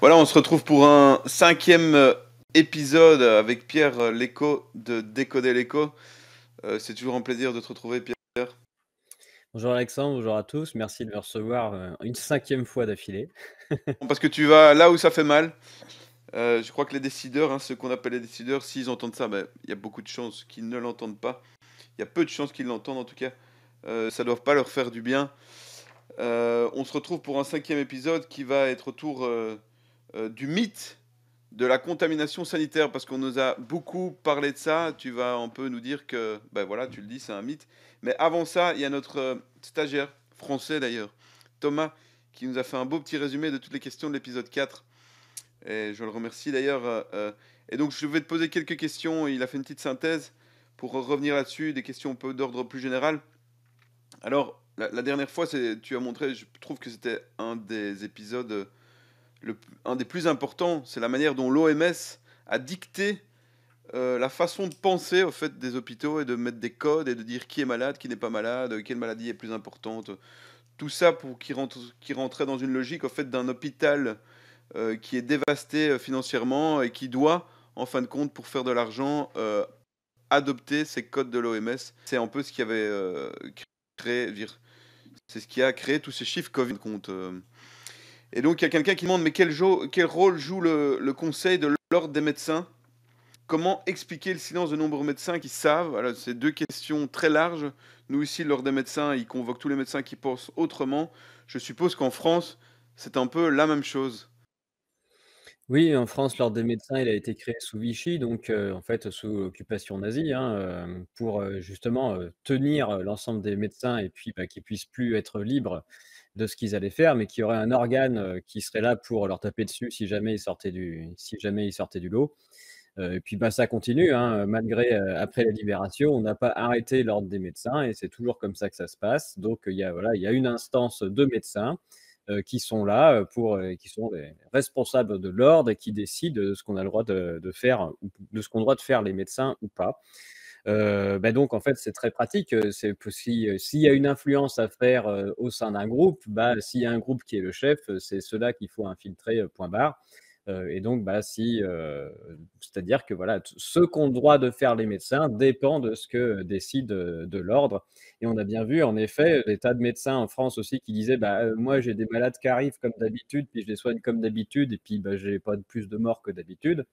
Voilà, on se retrouve pour un cinquième épisode avec Pierre Léco de Décoder l'écho. C'est toujours un plaisir de te retrouver, Pierre. Bonjour Alexandre, bonjour à tous. Merci de me recevoir une cinquième fois d'affilée. Parce que tu vas là où ça fait mal. Je crois que les décideurs, ceux qu'on appelle les décideurs, s'ils entendent ça, il y a beaucoup de chances qu'ils ne l'entendent pas. Il y a peu de chances qu'ils l'entendent en tout cas. Ça ne doit pas leur faire du bien. On se retrouve pour un cinquième épisode qui va être autour du mythe de la contamination sanitaire, parce qu'on nous a beaucoup parlé de ça. Tu vas un peu nous dire que, ben voilà, tu le dis, c'est un mythe. Mais avant ça, il y a notre stagiaire, français d'ailleurs, Thomas, qui nous a fait un beau petit résumé de toutes les questions de l'épisode 4. Et je le remercie d'ailleurs. Et donc, je vais te poser quelques questions. Il a fait une petite synthèse pour revenir là-dessus, des questions un peu d'ordre plus général. Alors, la dernière fois, tu as montré, je trouve que c'était un des épisodes un des plus importants, c'est la manière dont l'OMS a dicté la façon de penser au fait des hôpitaux et de mettre des codes et de dire qui est malade, qui n'est pas malade, quelle maladie est plus importante. Tout ça pour qui rentrait dans une logique au fait d'un hôpital qui est dévasté financièrement et qui doit, en fin de compte, pour faire de l'argent, adopter ces codes de l'OMS. C'est un peu ce qui avait créé, c'est ce qui a créé tous ces chiffres Covid compte. Et donc, il y a quelqu'un qui demande, mais quel rôle joue le conseil de l'ordre des médecins? Comment expliquer le silence de nombreux médecins qui savent? Voilà, c'est deux questions très larges. Nous, ici, l'ordre des médecins, ils convoquent tous les médecins qui pensent autrement. Je suppose qu'en France, c'est un peu la même chose. Oui, en France, l'ordre des médecins, il a été créé sous Vichy, donc en fait sous l'occupation nazie, pour justement tenir l'ensemble des médecins et puis qu'ils puissent plus être libres de ce qu'ils allaient faire, mais qu'il y aurait un organe qui serait là pour leur taper dessus si jamais ils sortaient du lot. Et puis ça continue, malgré après la libération, on n'a pas arrêté l'ordre des médecins et c'est toujours comme ça que ça se passe. Donc il y a une instance de médecins qui sont là qui sont les responsables de l'ordre et qui décident de ce qu'on a le droit de faire ou de ce qu'ont le droit de faire les médecins ou pas. Donc en fait, c'est très pratique, c'est que s'il y a une influence à faire, au sein d'un groupe, s'il y a un groupe qui est le chef, c'est ceux-là qu'il faut infiltrer, point barre. Et donc c'est-à-dire que voilà, ce qu'ont le droit de faire les médecins dépend de ce que décide, de l'ordre. Et on a bien vu en effet des tas de médecins en France aussi qui disaient: moi j'ai des malades qui arrivent comme d'habitude, puis je les soigne comme d'habitude et puis, j'ai pas de plus de morts que d'habitude».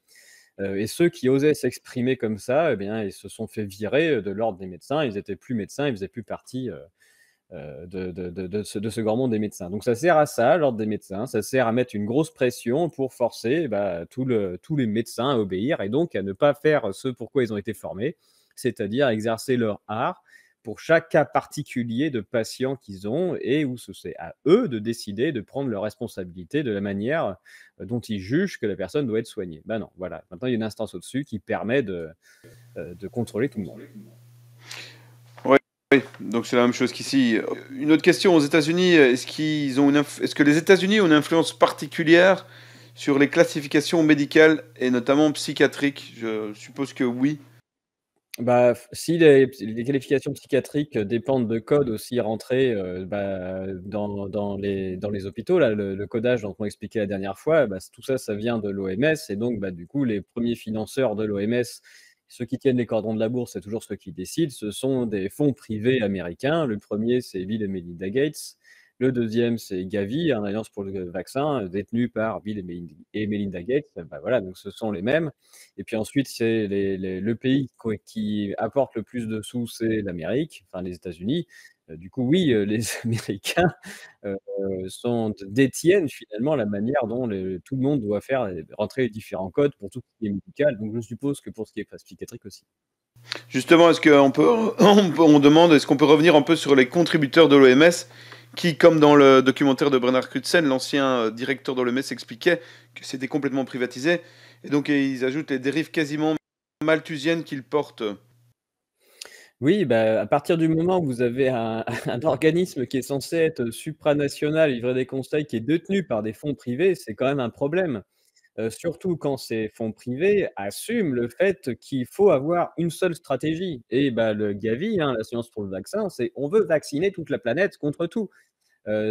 Et ceux qui osaient s'exprimer comme ça, eh bien, ils se sont fait virer, de l'ordre des médecins. Ils étaient plus médecins, ils faisaient plus partie, de ce grand monde des médecins. Donc ça sert à ça, l'ordre des médecins, ça sert à mettre une grosse pression pour forcer, tous les médecins à obéir et donc à ne pas faire ce pour quoi ils ont été formés, c'est-à-dire exercer leur art pour chaque cas particulier de patient qu'ils ont et où c'est à eux de décider, de prendre leurs responsabilités de la manière, dont ils jugent que la personne doit être soignée. Non, voilà, maintenant il y a une instance au-dessus qui permet de contrôler tout le monde. Ouais, oui, donc c'est la même chose qu'ici. Une autre question, aux États-Unis, est-ce que les États-Unis ont une influence particulière sur les classifications médicales et notamment psychiatriques? Je suppose que oui. Si les qualifications psychiatriques dépendent de codes aussi rentrés, dans les hôpitaux, là, le codage dont on expliquait la dernière fois, tout ça, ça vient de l'OMS et donc du coup, les premiers financeurs de l'OMS, ceux qui tiennent les cordons de la bourse, c'est toujours ceux qui décident, ce sont des fonds privés américains. Le premier, c'est Bill et Melinda Gates. Le deuxième, c'est Gavi, une alliance pour le vaccin, détenue par Bill et Melinda Gates. Voilà, donc ce sont les mêmes. Et puis ensuite, c'est le pays qui apporte le plus de sous, c'est l'Amérique, enfin les États-Unis. Du coup, oui, les Américains détiennent finalement la manière dont tout le monde doit faire rentrer les différents codes pour tout ce qui est médical. Donc je suppose que pour ce qui est psychiatrique aussi. Justement, est-ce qu'on peut, on demande, est-ce qu'on peut revenir un peu sur les contributeurs de l'OMS qui, comme dans le documentaire de Bernard Crutzen, l'ancien directeur de l'OMS expliquait que c'était complètement privatisé. Et donc, ils ajoutent les dérives quasiment malthusiennes qu'ils portent. Oui, à partir du moment où vous avez un organisme qui est censé être supranational, livrer des conseils, qui est détenu par des fonds privés, c'est quand même un problème. Surtout quand ces fonds privés assument le fait qu'il faut avoir une seule stratégie et le Gavi, la Science pour le vaccin, c'est: on veut vacciner toute la planète contre tout.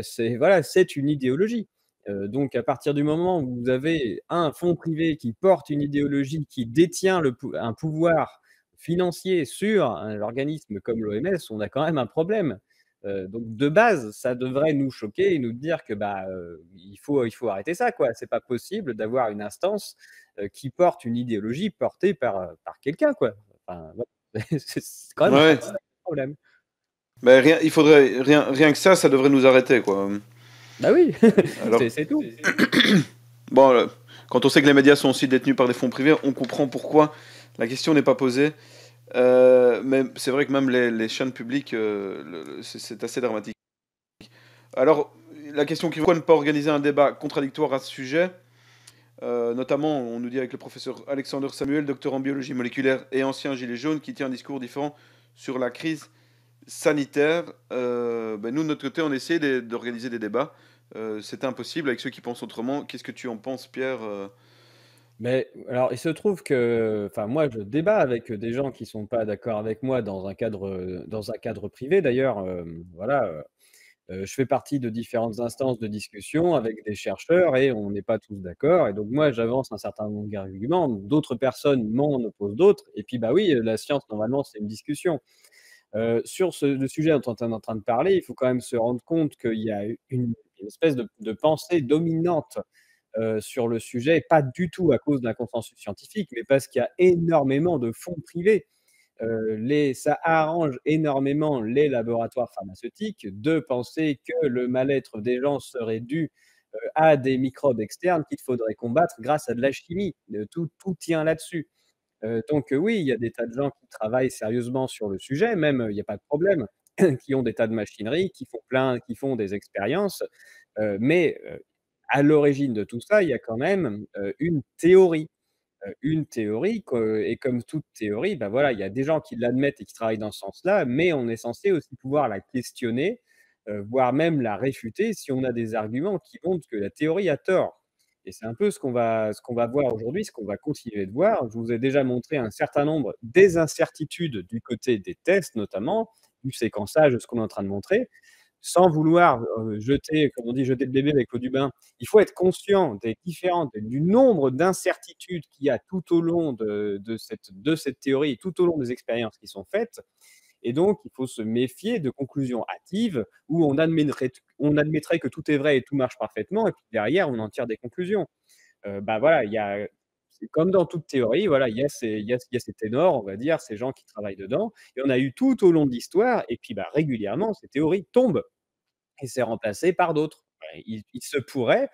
C'est voilà, c'est une idéologie Donc à partir du moment où vous avez un fonds privé qui porte une idéologie, qui détient un pouvoir financier sur un organisme comme l'OMS, on a quand même un problème. Donc de base, ça devrait nous choquer et nous dire que, bah, il faut arrêter ça, quoi. C'est pas possible d'avoir une instance, qui porte une idéologie portée par quelqu'un, quoi. Enfin, voilà, c'est quand même un Ouais. sacré problème. Ben, rien, il faudrait rien que ça devrait nous arrêter, quoi. Bah oui, Alors, c'est tout. bon, quand on sait que les médias sont aussi détenus par des fonds privés, on comprend pourquoi la question n'est pas posée. Mais c'est vrai que même les chaînes publiques, c'est assez dramatique. Alors, la question qui pourquoi ne pas organiser un débat contradictoire à ce sujet, notamment, on nous dit avec le professeur Alexander Samuel, docteur en biologie moléculaire et ancien gilet jaune, qui tient un discours différent sur la crise sanitaire. Ben nous, de notre côté, on essaie d'organiser des débats. C'est impossible avec ceux qui pensent autrement. Qu'est-ce que tu en penses, Pierre? Mais alors, il se trouve que, enfin, moi, je débat avec des gens qui sont pas d'accord avec moi dans un cadre privé d'ailleurs, voilà, je fais partie de différentes instances de discussion avec des chercheurs et on n'est pas tous d'accord et donc moi, j'avance un certain nombre d'arguments, d'autres personnes m'en opposent d'autres et puis, bah, oui, la science, normalement, c'est une discussion. Sur le sujet dont on est en train de parler, il faut quand même se rendre compte qu'il y a une espèce de pensée dominante sur le sujet, pas du tout à cause d'un consensus scientifique, mais parce qu'il y a énormément de fonds privés. Ça arrange énormément les laboratoires pharmaceutiques de penser que le mal-être des gens serait dû, à des microbes externes qu'il faudrait combattre grâce à de la chimie. Tout tient là-dessus. Donc oui, il y a des tas de gens qui travaillent sérieusement sur le sujet, même, il y a pas de problème, qui ont des tas de machineries, qui font des expériences, mais à l'origine de tout ça, il y a quand même, une théorie que et comme toute théorie, bah, voilà, il y a des gens qui l'admettent et qui travaillent dans ce sens-là, mais on est censé aussi pouvoir la questionner, voire même la réfuter si on a des arguments qui montrent que la théorie a tort et c'est un peu ce qu'on va voir aujourd'hui, ce qu'on va continuer de voir. Je vous ai déjà montré un certain nombre des incertitudes du côté des tests notamment, du séquençage, de ce qu'on est en train de montrer sans vouloir, jeter, comme on dit, jeter le bébé avec l'eau du bain. Il faut être conscient du nombre d'incertitudes qu'il y a tout au long de cette théorie, tout au long des expériences qui sont faites et donc il faut se méfier de conclusions hâtives où on admettrait que tout est vrai et tout marche parfaitement et puis derrière on en tire des conclusions. Bah, voilà, c'est comme dans toute théorie, voilà, il y a ces ténors, on va dire, ces gens qui travaillent dedans et on a eu tout au long de l'histoire et puis, bah, régulièrement ces théories tombent et c'est remplacé par d'autres. Il se pourrait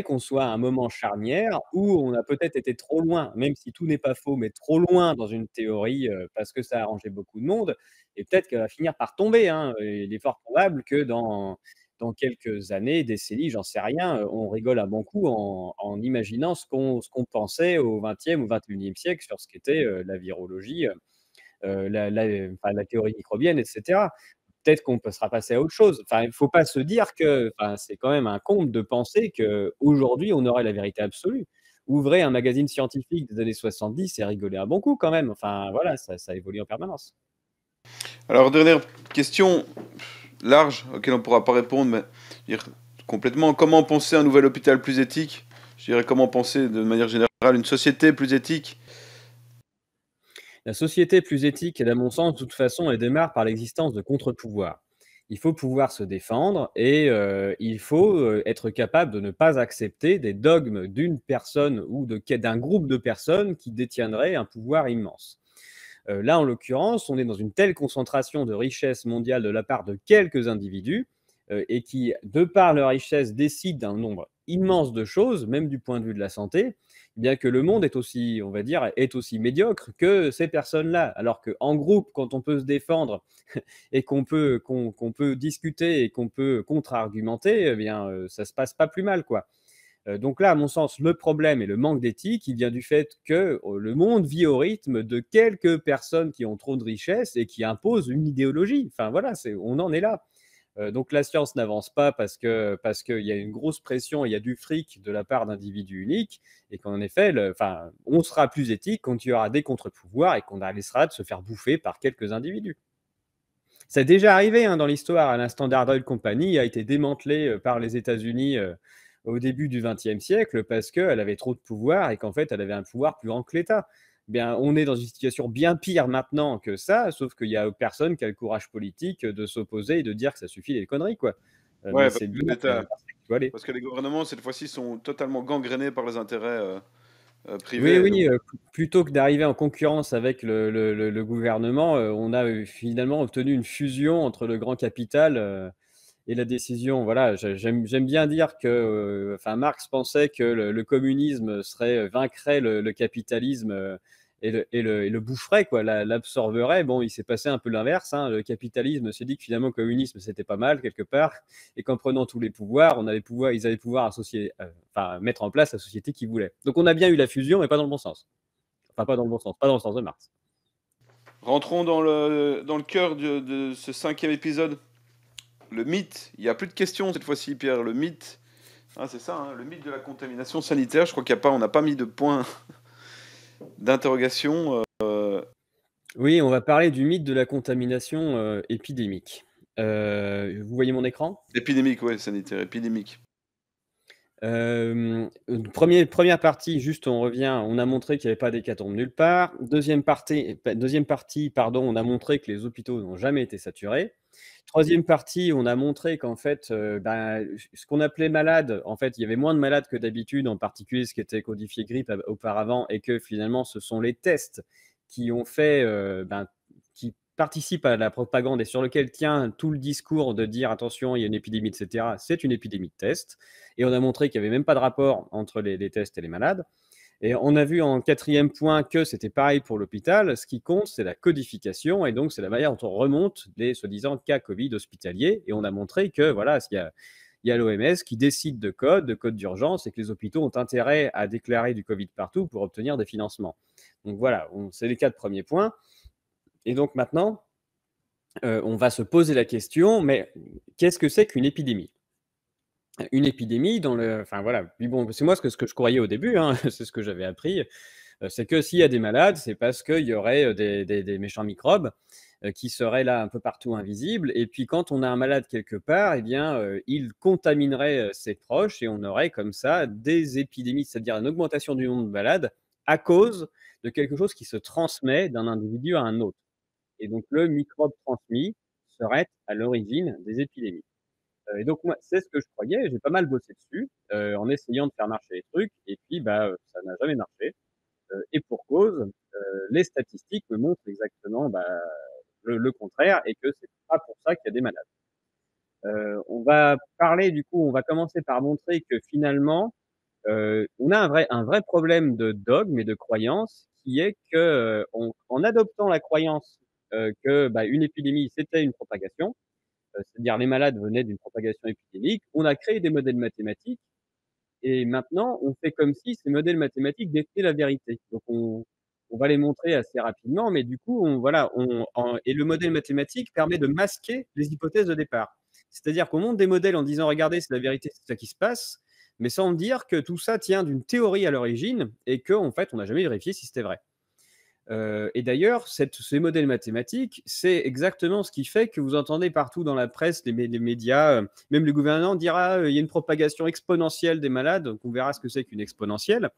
qu'on soit à un moment charnière où on a peut-être été trop loin, même si tout n'est pas faux, mais trop loin dans une théorie, parce que ça a arrangé beaucoup de monde et peut-être qu'elle va finir par tomber, hein. Et il est fort probable que dans quelques années, décennies, j'en sais rien, on rigole un bon coup en imaginant ce qu'on pensait au 20e ou 21e siècle sur ce qu'était, la virologie, enfin la théorie microbienne et cetera. Peut-être qu'on sera passé à autre chose. Enfin, il ne faut pas se dire que enfin, c'est quand même un comble de penser qu'aujourd'hui, on aurait la vérité absolue. Ouvrez un magazine scientifique des années 70 et rigolez un bon coup quand même. Enfin voilà, ça évolue en permanence. Alors, dernière question large, auquel on ne pourra pas répondre, mais je veux dire, complètement. Comment penser un nouvel hôpital plus éthique? Je dirais comment penser de manière générale une société plus éthique? La société plus éthique, à mon sens, de toute façon, elle démarre par l'existence de contre-pouvoirs. Il faut pouvoir se défendre et il faut, être capable de ne pas accepter des dogmes d'une personne ou d'un groupe de personnes qui détiendraient un pouvoir immense. Là, en l'occurrence, on est dans une telle concentration de richesse mondiale de la part de quelques individus, et qui, de par leur richesse, décident d'un nombre immense de choses, même du point de vue de la santé, bien que le monde est aussi, on va dire, est aussi médiocre que ces personnes-là. Alors qu'en groupe, quand on peut se défendre et qu'on peut discuter et qu'on peut contre-argumenter, eh bien, ça se passe pas plus mal, quoi. Donc là, à mon sens, le problème et le manque d'éthique, il vient du fait que, le monde vit au rythme de quelques personnes qui ont trop de richesses et qui imposent une idéologie. Enfin voilà, on en est là. Donc la science n'avance pas parce qu'il y a une grosse pression, il y a du fric de la part d'individus uniques et qu'en effet, on sera plus éthique quand il y aura des contre-pouvoirs et qu'on laissera de se faire bouffer par quelques individus. Ça est déjà arrivé, hein, dans l'histoire, la Standard Oil Company a été démantelée, par les États-Unis, au début du XXe siècle parce qu'elle avait trop de pouvoir et qu'en fait, elle avait un pouvoir plus grand que l'État. Bien, on est dans une situation bien pire maintenant que ça, sauf qu'il y a personne qui a le courage politique, de s'opposer et de dire que ça suffit les conneries, quoi. Mais Ouais, c'est bien vers ça qu'il faut aller. parce que les gouvernements, cette fois-ci, sont totalement gangrénés par les intérêts, Oui, privés, donc oui, plutôt que d'arriver en concurrence avec le gouvernement, on a, finalement obtenu une fusion entre le grand capital, et la décision. Voilà, j'aime bien dire que, enfin Marx pensait que le communisme vaincrait le capitalisme, et le boufferait quoi, l'absorberait. Bon, il s'est passé un peu l'inverse, hein. Le capitalisme s'est dit que finalement le communisme c'était pas mal quelque part et qu'en prenant tous les pouvoirs, ils allaient pouvoir associer, enfin mettre en place la société qu'ils voulaient. Donc on a bien eu la fusion, mais pas dans le bon sens. Enfin pas dans le bon sens, pas dans le sens de Marx. rentrons dans le cœur de ce 5e épisode. Le mythe. Il y a plus de questions cette fois-ci, Pierre. Le mythe. Ah, c'est ça, hein, le mythe de la contamination sanitaire. Je crois on n'a pas mis de point d'interrogation. Oui, on va parler du mythe de la contamination, épidémique. Vous voyez mon écran? Épidémique, ouais, sanitaire, épidémique. 1re partie, juste on revient, on a montré qu'il y avait pas d'hécatombe nulle part. Deuxième partie, pardon, on a montré que les hôpitaux n'ont jamais été saturés. Troisième partie, on a montré qu'en fait, ce qu'on appelait malade, en fait, il y avait moins de malades que d'habitude, en particulier ce qui était codifié grippe auparavant, et que finalement, ce sont les tests qui ont fait, qui participent à la propagande et sur lequel tient tout le discours de dire attention, il y a une épidémie, etc. C'est une épidémie de tests. Et on a montré qu'il n'y avait même pas de rapport entre les tests et les malades. Et on a vu en 4e point que c'était pareil pour l'hôpital. Ce qui compte, c'est la codification et donc c'est la manière dont on remonte les soi-disant cas Covid hospitaliers. Et on a montré que voilà, il y a l'OMS qui décide de codes d'urgence et que les hôpitaux ont intérêt à déclarer du Covid partout pour obtenir des financements. Donc voilà, c'est les 4 premiers points. Et donc maintenant, on va se poser la question, mais qu'est-ce que c'est qu'une épidémie? Une épidémie enfin voilà, puis bon, c'est moi ce que je croyais au début, hein, c'est ce que j'avais appris, c'est que s'il y a des malades, c'est parce qu'il y aurait, des méchants microbes, qui seraient là un peu partout invisibles et puis quand on a un malade quelque part et bien, il contaminerait, ses proches et on aurait comme ça des épidémies, c'est-à-dire une augmentation du nombre de malades à cause de quelque chose qui se transmet d'un individu à un autre et donc le microbe transmis serait à l'origine des épidémies. Et donc moi, c'est ce que je croyais, j'ai pas mal bossé dessus, en essayant de faire marcher les trucs et puis, ça n'a jamais marché, et pour cause, les statistiques me montrent exactement, le contraire et que c'est pas pour ça qu'il y a des malades. On va commencer par montrer que finalement, on a un vrai problème de dogme et de croyance qui est que, en adoptant la croyance, que, une épidémie, c'était une propagation, c'est-à-dire les malades venaient d'une propagation épidémique. On a créé des modèles mathématiques et maintenant on fait comme si ces modèles mathématiques détenaient la vérité. Donc on va les montrer assez rapidement, mais du coup et le modèle mathématique permet de masquer les hypothèses de départ. C'est-à-dire qu'on monte des modèles en disant: «Regardez, c'est la vérité, c'est ça qui se passe», mais sans dire que tout ça tient d'une théorie à l'origine et qu'en fait on n'a jamais vérifié si c'était vrai. Et d'ailleurs, ces modèles mathématiques, c'est exactement ce qui fait que vous entendez partout dans la presse, les médias, même le gouvernement dira, «Il y a une propagation exponentielle des malades», donc on verra ce que c'est qu'une exponentielle,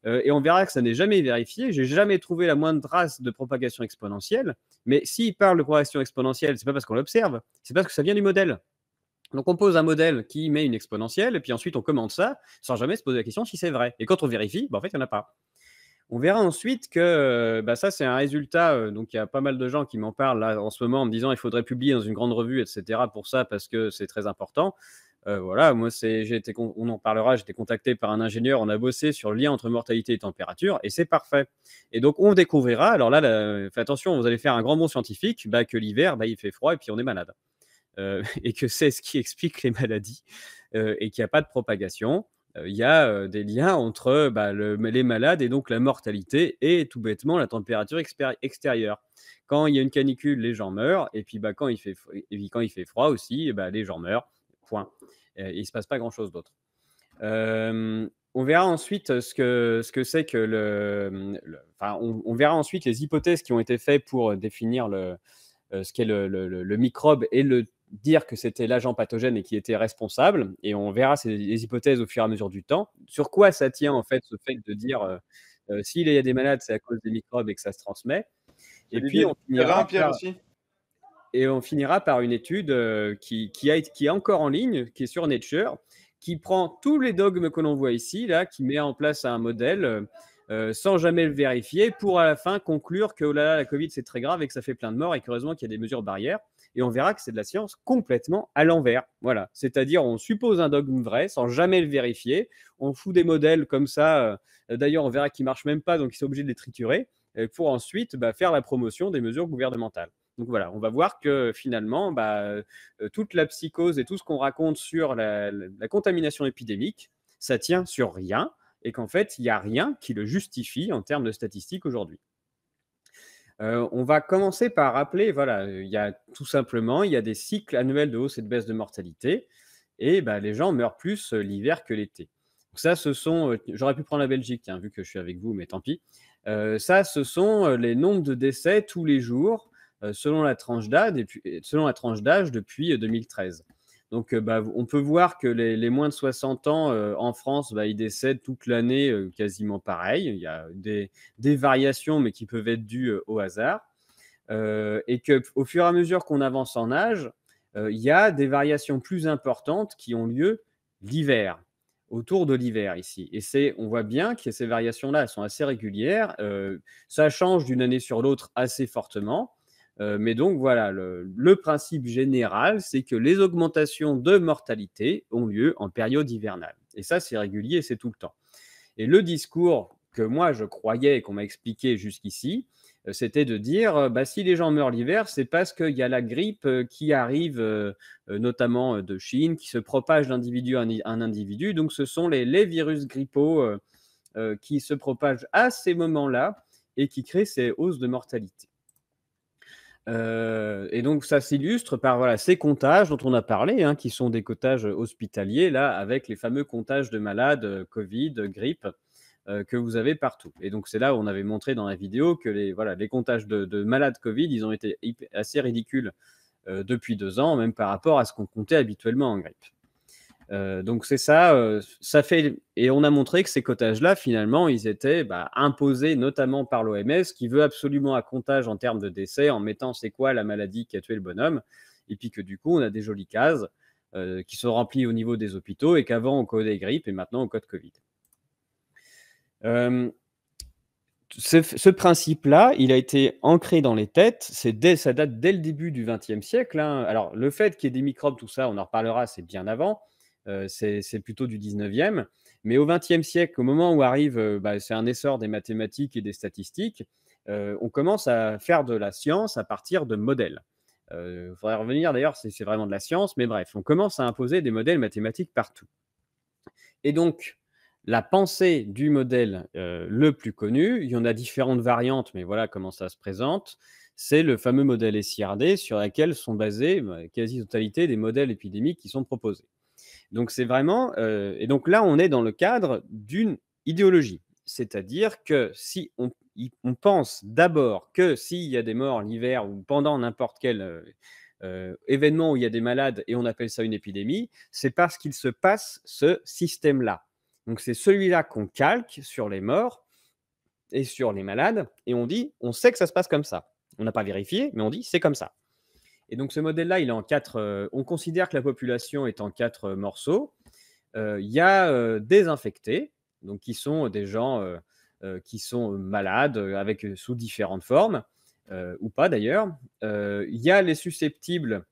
et on verra que ça n'est jamais vérifié. J'ai jamais trouvé la moindre trace de propagation exponentielle, mais s'ils parlent de propagation exponentielle, c'est pas parce qu'on l'observe, c'est parce que ça vient du modèle. Donc on pose un modèle qui met une exponentielle et puis ensuite on commente ça, sans jamais se poser la question si c'est vrai et quand on vérifie, en fait, il y en a pas. On verra ensuite que, ça c'est un résultat, donc il y a pas mal de gens qui m'en parlent là en ce moment en me disant: «Il faudrait publier dans une grande revue et cetera pour ça parce que c'est très important». Voilà, moi j'ai été on en parlera, j'ai été contacté par un ingénieur, on a bossé sur le lien entre mortalité et température et c'est parfait et donc on découvrira, alors là, faites attention, vous allez faire un grand bond scientifique, que l'hiver, il fait froid et puis on est malade, et que c'est ce qui explique les maladies, et qu'il y a pas de propagation. Il y a, des liens entre, les malades et donc la mortalité et tout bêtement la température extérieure. Quand il y a une canicule, les gens meurent et puis, quand il fait froid aussi, les gens meurent, point. Il se passe pas grand chose d'autre. On verra ensuite, ce que c'est que on verra ensuite les hypothèses qui ont été faites pour, définir ce qu'est le microbe et dire que c'était l'agent pathogène et qui était responsable. Et on verra les hypothèses au fur et à mesure du temps. Sur quoi ça tient, en fait, ce fait de dire s'il y a des malades, c'est à cause des microbes et que ça se transmet. C'est Et puis, l'idée du terrain, Pierre, aussi? on finira par une étude qui est encore en ligne, qui est sur Nature, qui prend tous les dogmes que l'on voit ici, là, qui met en place un modèle sans jamais le vérifier, pour à la fin conclure que oh là là, la Covid c'est très grave et que ça fait plein de morts et qu'heureusement qu'il y a des mesures barrières. Et on verra que c'est de la science complètement à l'envers. Voilà. C'est-à-dire, on suppose un dogme vrai sans jamais le vérifier. On fout des modèles comme ça. D'ailleurs, on verra qu'ils ne marchent même pas, donc ils sont obligés de les triturer pour ensuite faire la promotion des mesures gouvernementales. Donc voilà, on va voir que finalement, toute la psychose et tout ce qu'on raconte sur la contamination épidémique, ça tient sur rien et qu'en fait, il n'y a rien qui le justifie en termes de statistiques aujourd'hui. On va commencer par rappeler, voilà, il y a tout simplement, il y a des cycles annuels de hausse et de baisse de mortalité et les gens meurent plus l'hiver que l'été. Donc ça, ce sont, j'aurais pu prendre la Belgique, tiens, vu que je suis avec vous, mais tant pis. Ça, ce sont les nombres de décès tous les jours selon la tranche d'âge depuis 2013. Donc, on peut voir que les moins de 60 ans en France, ils décèdent toute l'année quasiment pareil. Il y a des variations, mais qui peuvent être dues au hasard. Et qu'au fur et à mesure qu'on avance en âge, il y a des variations plus importantes qui ont lieu l'hiver, autour de l'hiver ici. Et on voit bien que ces variations-là, elles sont assez régulières. Ça change d'une année sur l'autre assez fortement. Mais donc voilà, le principe général, c'est que les augmentations de mortalité ont lieu en période hivernale. Et ça, c'est régulier, c'est tout le temps. Et le discours que moi, je croyais et qu'on m'a expliqué jusqu'ici, c'était de dire, si les gens meurent l'hiver, c'est parce qu'il y a la grippe qui arrive, notamment de Chine, qui se propage d'individu à un individu. Donc, ce sont les virus grippaux qui se propagent à ces moments-là et qui créent ces hausses de mortalité. Et donc ça s'illustre par ces comptages dont on a parlé, hein, qui sont des comptages hospitaliers, là, avec les fameux comptages de malades Covid, grippe, que vous avez partout. Et donc c'est là où on avait montré dans la vidéo que les comptages de malades Covid, ils ont été assez ridicules depuis 2 ans, même par rapport à ce qu'on comptait habituellement en grippe. Donc c'est ça, ça fait, et on a montré que ces comptages-là, finalement, ils étaient imposés notamment par l'OMS, qui veut absolument un comptage en termes de décès, en mettant c'est quoi la maladie qui a tué le bonhomme, et puis que du coup, on a des jolies cases qui sont remplies au niveau des hôpitaux, et qu'avant, on codait grippe, et maintenant, on code Covid. Ce principe-là, il a été ancré dans les têtes, ça date dès le début du XXe siècle, hein. Alors, le fait qu'il y ait des microbes, tout ça, on en reparlera, c'est bien avant. C'est plutôt du 19e. Mais au XXe siècle, au moment où arrive, c'est un essor des mathématiques et des statistiques, on commence à faire de la science à partir de modèles. Il faudrait revenir d'ailleurs, c'est vraiment de la science, mais bref, on commence à imposer des modèles mathématiques partout. Et donc, la pensée du modèle le plus connu, il y en a différentes variantes, mais voilà comment ça se présente, c'est le fameux modèle SIRD sur lequel sont basés la quasi-totalité des modèles épidémiques qui sont proposés. Donc c'est vraiment, et donc là, on est dans le cadre d'une idéologie. C'est-à-dire que si on pense d'abord que s'il y a des morts l'hiver ou pendant n'importe quel événement où il y a des malades et on appelle ça une épidémie, c'est parce qu'il se passe ce système-là. Donc c'est celui-là qu'on calque sur les morts et sur les malades et on dit, on sait que ça se passe comme ça. On n'a pas vérifié, mais on dit c'est comme ça. Et donc ce modèle-là, il est en 4. On considère que la population est en 4 morceaux. Il y a des infectés, donc qui sont des gens qui sont malades sous différentes formes, ou pas d'ailleurs. Il y a les susceptibles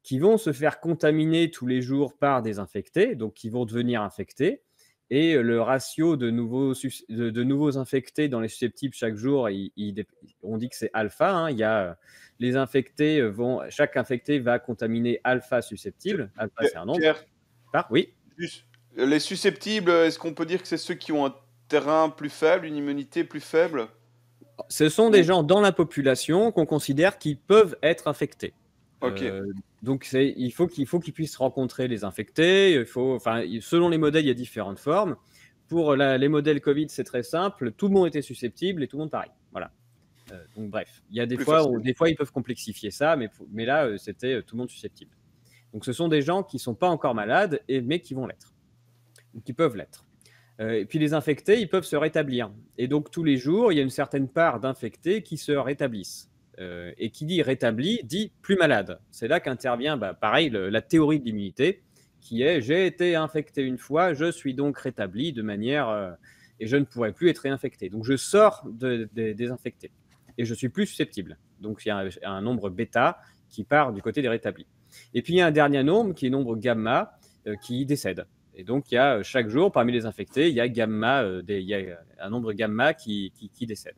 qui vont se faire contaminer tous les jours par des infectés, donc qui vont devenir infectés. Et le ratio de nouveaux infectés dans les susceptibles chaque jour, on dit que c'est alpha, hein. Il y a les infectés chaque infecté va contaminer alpha susceptible. Alpha, c'est un nombre. Pierre, Oui. les susceptibles, est-ce qu'on peut dire que c'est ceux qui ont un terrain plus faible, une immunité plus faible? Ce sont des gens dans la population qu'on considère qui peuvent être infectés. Ok. Donc il faut qu'ils puissent rencontrer les infectés. Selon les modèles, il y a différentes formes. Pour les modèles Covid, c'est très simple. Tout le monde était susceptible et tout le monde pareil. Voilà. Donc bref, il y a des Plus fois facile. des fois ils peuvent complexifier ça, mais là, c'était, tout le monde susceptible. Donc ce sont des gens qui sont pas encore malades mais qui vont l'être, ou qui peuvent l'être. Et puis les infectés, ils peuvent se rétablir. Et donc tous les jours, il y a une certaine part d'infectés qui se rétablissent. Et qui dit rétabli dit plus malade. C'est là qu'intervient, pareil, la théorie de l'immunité, qui est j'ai été infecté une fois, je suis donc rétabli de manière et je ne pourrai plus être réinfecté. Donc je sors des infectés et je suis plus susceptible. Donc il y a un nombre bêta qui part du côté des rétablis. Et puis il y a un dernier nombre qui est nombre gamma qui décède. Et donc, il y a chaque jour, parmi les infectés, il y a un nombre gamma qui décède.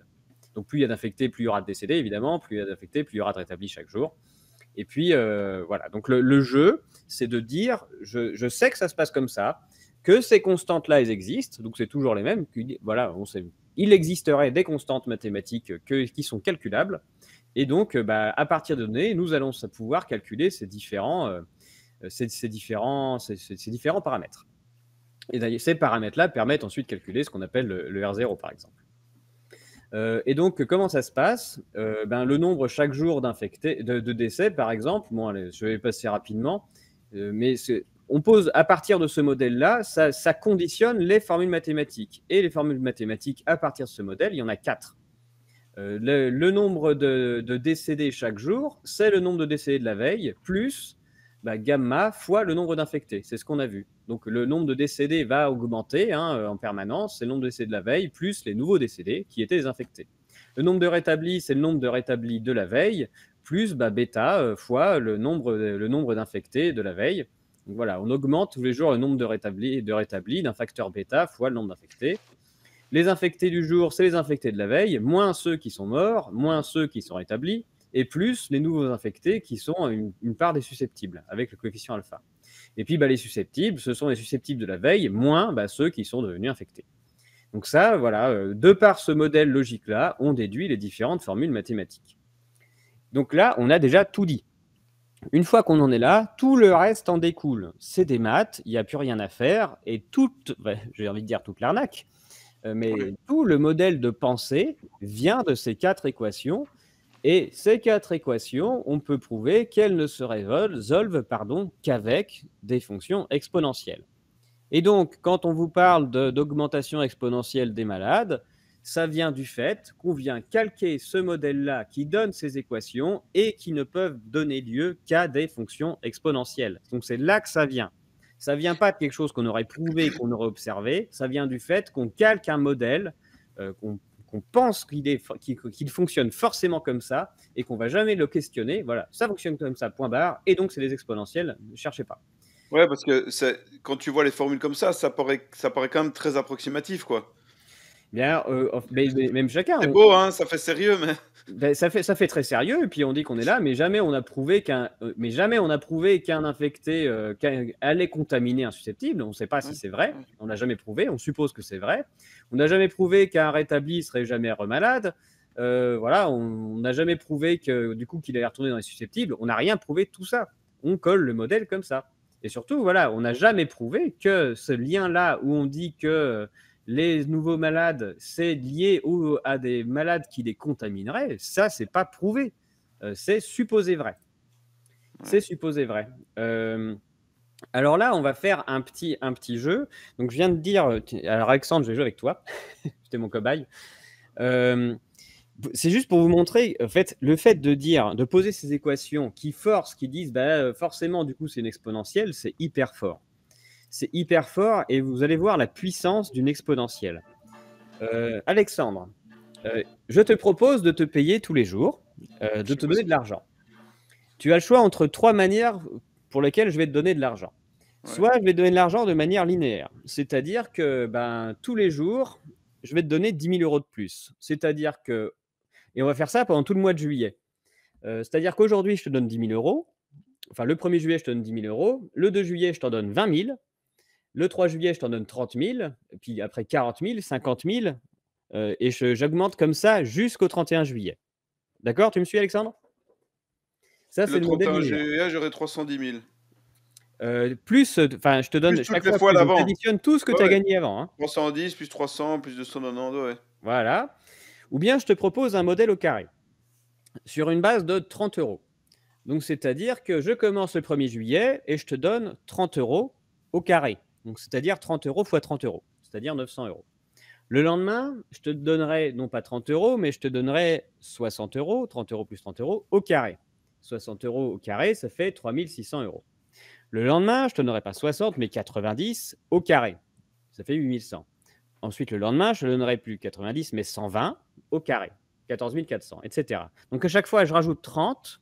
Donc, plus il y a d'infectés, plus il y aura de décédés, évidemment. Plus il y a d'infectés, plus il y aura de rétablis chaque jour. Et puis, voilà. Donc, le jeu, c'est de dire, je sais que ça se passe comme ça, que ces constantes-là, elles existent. Donc, c'est toujours les mêmes. Voilà, il existerait des constantes mathématiques qui sont calculables. Et donc, à partir de données, nous allons pouvoir calculer ces différents paramètres. Et d'ailleurs, ces paramètres-là permettent ensuite de calculer ce qu'on appelle le R0, par exemple. Et donc, comment ça se passe le nombre chaque jour d'infectés, de décès, par exemple, bon, allez, je vais passer rapidement, mais on pose, à partir de ce modèle-là, ça conditionne les formules mathématiques. Et les formules mathématiques, à partir de ce modèle, il y en a 4. Le nombre de décédés chaque jour, c'est le nombre de décédés de la veille, plus gamma fois le nombre d'infectés. C'est ce qu'on a vu. Donc le nombre de décédés va augmenter en permanence. C'est le nombre de décédés de la veille, plus les nouveaux décédés qui étaient les infectés. Le nombre de rétablis, c'est le nombre de rétablis de la veille, plus bêta fois le nombre d'infectés de la veille. Donc voilà, on augmente tous les jours le nombre de rétablis d'un facteur bêta fois le nombre d'infectés. Les infectés du jour, c'est les infectés de la veille, moins ceux qui sont morts, moins ceux qui sont rétablis, et plus les nouveaux infectés qui sont une part des susceptibles, avec le coefficient alpha. Et puis les susceptibles, ce sont les susceptibles de la veille, moins ceux qui sont devenus infectés. Donc ça, voilà, de par ce modèle logique-là, on déduit les différentes formules mathématiques. Donc là, on a déjà tout dit. Une fois qu'on en est là, tout le reste en découle. C'est des maths, il n'y a plus rien à faire, et j'ai envie de dire toute l'arnaque, mais tout le modèle de pensée vient de ces 4 équations. Et ces 4 équations, on peut prouver qu'elles ne se résolvent qu'avec des fonctions exponentielles. Et donc, quand on vous parle d'augmentation exponentielle des malades, ça vient du fait qu'on vient calquer ce modèle-là qui donne ces équations et qui ne peuvent donner lieu qu'à des fonctions exponentielles. Donc, c'est là que ça vient. Ça ne vient pas de quelque chose qu'on aurait prouvé, qu'on aurait observé. Ça vient du fait qu'on calque un modèle, qu'on pense qu'il fonctionne forcément comme ça et qu'on ne va jamais le questionner. Voilà, ça fonctionne comme ça, point barre. Et donc, c'est des exponentielles, ne cherchez pas. Ouais, parce que quand tu vois les formules comme ça paraît quand même très approximatif, quoi. Bien, mais même chacun. C'est beau, hein, ça fait sérieux, mais. Ça fait très sérieux, et puis on dit qu'on est là, mais jamais on a prouvé qu'un infecté allait contaminer un susceptible. On ne sait pas si c'est vrai. On n'a jamais prouvé. On suppose que c'est vrai. On n'a jamais prouvé qu'un rétabli serait jamais remalade. Voilà, on n'a jamais prouvé que du coup qu'il allait retourner dans les susceptibles. On n'a rien prouvé de tout ça. On colle le modèle comme ça. Et surtout, voilà, on n'a jamais prouvé que ce lien-là où on dit que les nouveaux malades, c'est lié à des malades qui les contamineraient, ça, c'est pas prouvé. C'est supposé vrai. Ouais. C'est supposé vrai. Alors là, on va faire un petit jeu. Donc, je viens de dire... Alors, Alexandre, je vais jouer avec toi. C'était mon cobaye. C'est juste pour vous montrer, en fait, le fait de poser ces équations qui disent forcément, du coup, c'est une exponentielle, c'est hyper fort. C'est hyper fort et vous allez voir la puissance d'une exponentielle. Alexandre, je te propose de te payer tous les jours, de te donner de l'argent. Tu as le choix entre 3 manières pour lesquelles je vais te donner de l'argent. Ouais. Soit je vais te donner de l'argent de manière linéaire, c'est-à-dire que tous les jours, je vais te donner 10 000 € de plus. C'est-à-dire que, et on va faire ça pendant tout le mois de juillet. C'est-à-dire qu'aujourd'hui, je te donne 10 000 €. Enfin, le 1er juillet, je te donne 10 000 €. Le 2 juillet, je t'en donne 20 000. Le 3 juillet, je t'en donne 30 000, et puis après 40 000, 50 000, et j'augmente comme ça jusqu'au 31 juillet. D'accord? Tu me suis, Alexandre? Ça, c'est le modèle linéaire. Le 31 juillet, j'aurai 310 000. Plus, enfin, je te donne plus chaque fois d'avant. Tu additionnes tout ce que tu as gagné avant. Hein. 310, plus 300, plus 290, ouais. Voilà. Ou bien je te propose un modèle au carré sur une base de 30 €. Donc, c'est-à-dire que je commence le 1er juillet et je te donne 30 € au carré. Donc, c'est-à-dire 30 € fois 30 €, c'est-à-dire 900 €. Le lendemain, je te donnerai non pas 30 €, mais je te donnerai 60 €, 30 € plus 30 € au carré. 60 € au carré, ça fait 3 600 €. Le lendemain, je te donnerai pas 60, mais 90 au carré. Ça fait 8 100. Ensuite, le lendemain, je ne donnerai plus 90, mais 120 au carré. 14 400, etc. Donc, à chaque fois, je rajoute 30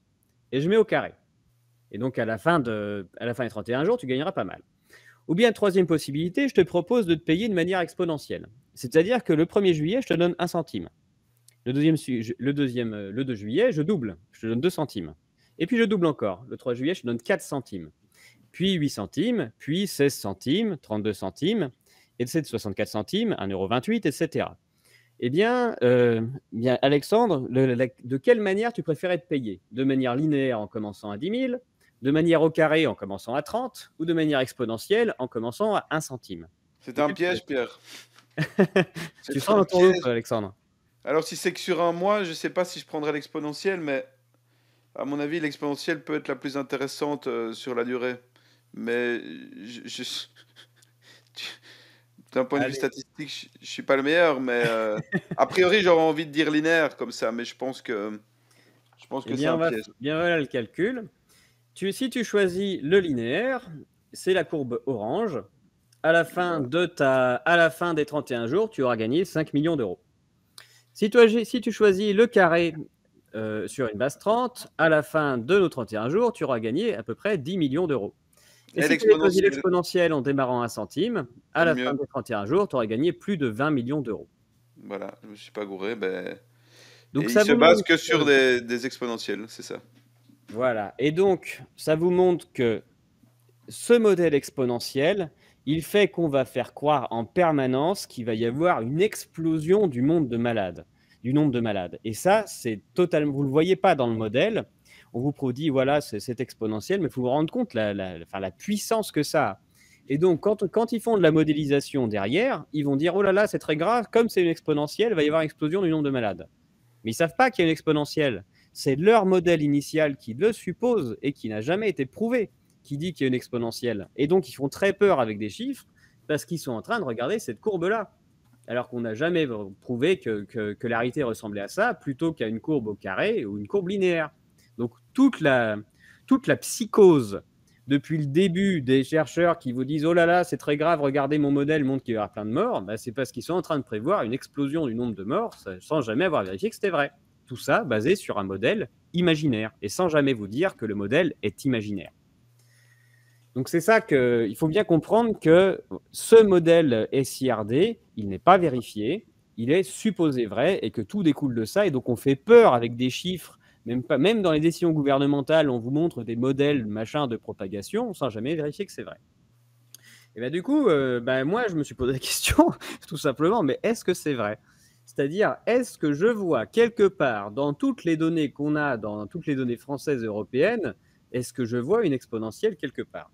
et je mets au carré. Et donc, à la fin des 31 jours, tu gagneras pas mal. Ou bien, troisième possibilité, je te propose de te payer de manière exponentielle. C'est-à-dire que le 1er juillet, je te donne 1 centime. Le 2 juillet, je double, je te donne 2 centimes. Et puis, je double encore. Le 3 juillet, je te donne 4 centimes. Puis 8 centimes, puis 16 centimes, 32 centimes, et c'est 64 centimes, 1,28 €, etc. Eh bien, Alexandre, de quelle manière tu préfères être payé? De manière linéaire en commençant à 10 000, de manière au carré en commençant à 30, ou de manière exponentielle en commençant à 1 centime? C'est un piège, Pierre. Tu C'est sens un dans ton dos, piège. Alexandre? Alors, si c'est que sur un mois, je sais pas si je prendrais l'exponentielle, mais à mon avis, l'exponentielle peut être la plus intéressante sur la durée. Mais d'un point de vue Allez. statistique, je suis pas le meilleur, mais a priori, j'aurais envie de dire linéaire comme ça, mais je pense que Eh c'est bien, un piège. voilà le calcul. Si tu choisis le linéaire, c'est la courbe orange. À la fin des 31 jours, tu auras gagné 5 millions d'euros. Si tu choisis le carré sur une base 30, à la fin de nos 31 jours, tu auras gagné à peu près 10 millions d'euros. Et Et si tu avais choisi l'exponentielle, l'exponentielle en démarrant à 1 centime, à c'est la fin mieux. des 31 jours, tu aurais gagné plus de 20 millions d'euros. Voilà, je me suis pas gouré. Ben... Et Donc il ça se vous base montre que sur que, des exponentielles, c'est ça. voilà. Et donc, ça vous montre que ce modèle exponentiel, il fait qu'on va faire croire en permanence qu'il va y avoir une explosion du nombre de malades. Et ça, c'est totalement. Vous ne le voyez pas dans le modèle. On vous dit, voilà, c'est exponentiel, mais il faut vous rendre compte la puissance que ça a. Et donc, quand ils font de la modélisation derrière, ils vont dire, oh là là, c'est très grave, comme c'est une exponentielle, il va y avoir une explosion du nombre de malades. Mais ils ne savent pas qu'il y a une exponentielle. C'est leur modèle initial qui le suppose et qui n'a jamais été prouvé, qui dit qu'il y a une exponentielle. Et donc, ils font très peur avec des chiffres parce qu'ils sont en train de regarder cette courbe-là. Alors qu'on n'a jamais prouvé que la réalité ressemblait à ça, plutôt qu'à une courbe au carré ou une courbe linéaire. Donc, toute la psychose depuis le début des chercheurs qui vous disent « Oh là là, c'est très grave, regardez mon modèle, montre qu'il y aura plein de morts bah, », c'est parce qu'ils sont en train de prévoir une explosion du nombre de morts sans jamais avoir vérifié que c'était vrai. Tout ça basé sur un modèle imaginaire et sans jamais vous dire que le modèle est imaginaire. Donc c'est ça qu'il faut bien comprendre que ce modèle SIRD, il n'est pas vérifié, il est supposé vrai et que tout découle de ça. Et donc on fait peur avec des chiffres, même dans les décisions gouvernementales, on vous montre des modèles machin de propagation sans jamais vérifier que c'est vrai. Et ben du coup, moi je me suis posé la question tout simplement, mais est-ce que c'est vrai? C'est-à-dire, est-ce que je vois quelque part dans toutes les données qu'on a, dans toutes les données françaises et européennes, est-ce que je vois une exponentielle quelque part?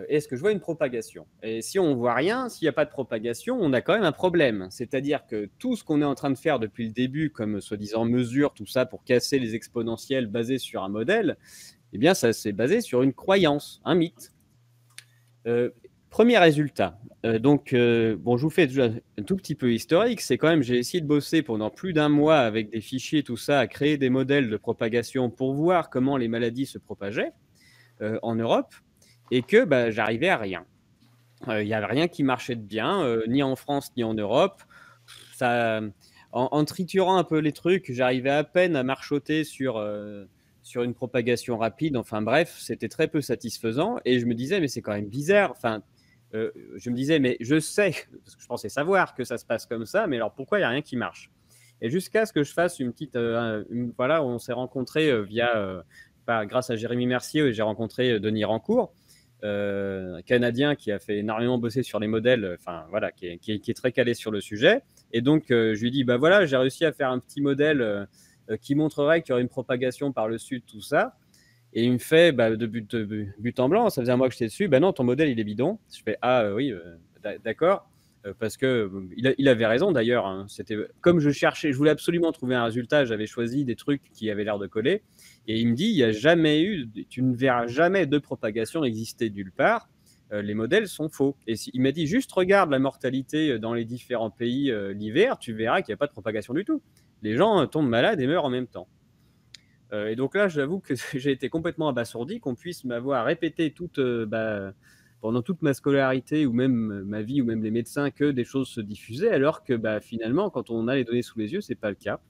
Est-ce que je vois une propagation? Et si on ne voit rien, s'il n'y a pas de propagation, on a quand même un problème. C'est-à-dire que tout ce qu'on est en train de faire depuis le début, comme soi-disant mesure, tout ça pour casser les exponentielles basées sur un modèle, eh bien, ça c'est basé sur une croyance, un mythe. Premier résultat. Je vous fais déjà un tout petit peu historique. C'est quand même, j'ai essayé de bosser pendant plus d'un mois avec des fichiers, tout ça, à créer des modèles de propagation pour voir comment les maladies se propageaient en Europe. Et que j'arrivais à rien. Il n'y avait rien qui marchait de bien, ni en France, ni en Europe. En triturant un peu les trucs, j'arrivais à peine à marchoter sur une propagation rapide. Enfin bref, c'était très peu satisfaisant. Et je me disais, mais c'est quand même bizarre. Je me disais, mais je sais, parce que je pensais savoir que ça se passe comme ça, mais alors pourquoi il n'y a rien qui marche? Et jusqu'à ce que je fasse une petite... voilà, on s'est rencontrés grâce à Jérémy Mercier, j'ai rencontré Denis Rancourt, Canadien qui a fait énormément bosser sur les modèles, qui est très calé sur le sujet. Et donc, je lui dis, voilà, j'ai réussi à faire un petit modèle qui montrerait qu'il y aurait une propagation par le sud, tout ça. Et il me fait, de but en blanc, ça faisait un mois que j'étais dessus, non, ton modèle, il est bidon. Je fais, ah oui, d'accord. Parce que il avait raison d'ailleurs, hein. C'était comme je voulais absolument trouver un résultat, j'avais choisi des trucs qui avaient l'air de coller. Et il me dit, il n'y a jamais eu, tu ne verras jamais de propagation exister nulle part. Les modèles sont faux. Et il m'a dit, juste regarde la mortalité dans les différents pays l'hiver, tu verras qu'il n'y a pas de propagation du tout. Les gens tombent malades et meurent en même temps. Et donc là, j'avoue que j'ai été complètement abasourdi qu'on puisse m'avoir répété pendant toute ma scolarité ou même ma vie ou même les médecins que des choses se diffusaient, alors que finalement, quand on a les données sous les yeux, c'est pas le cas.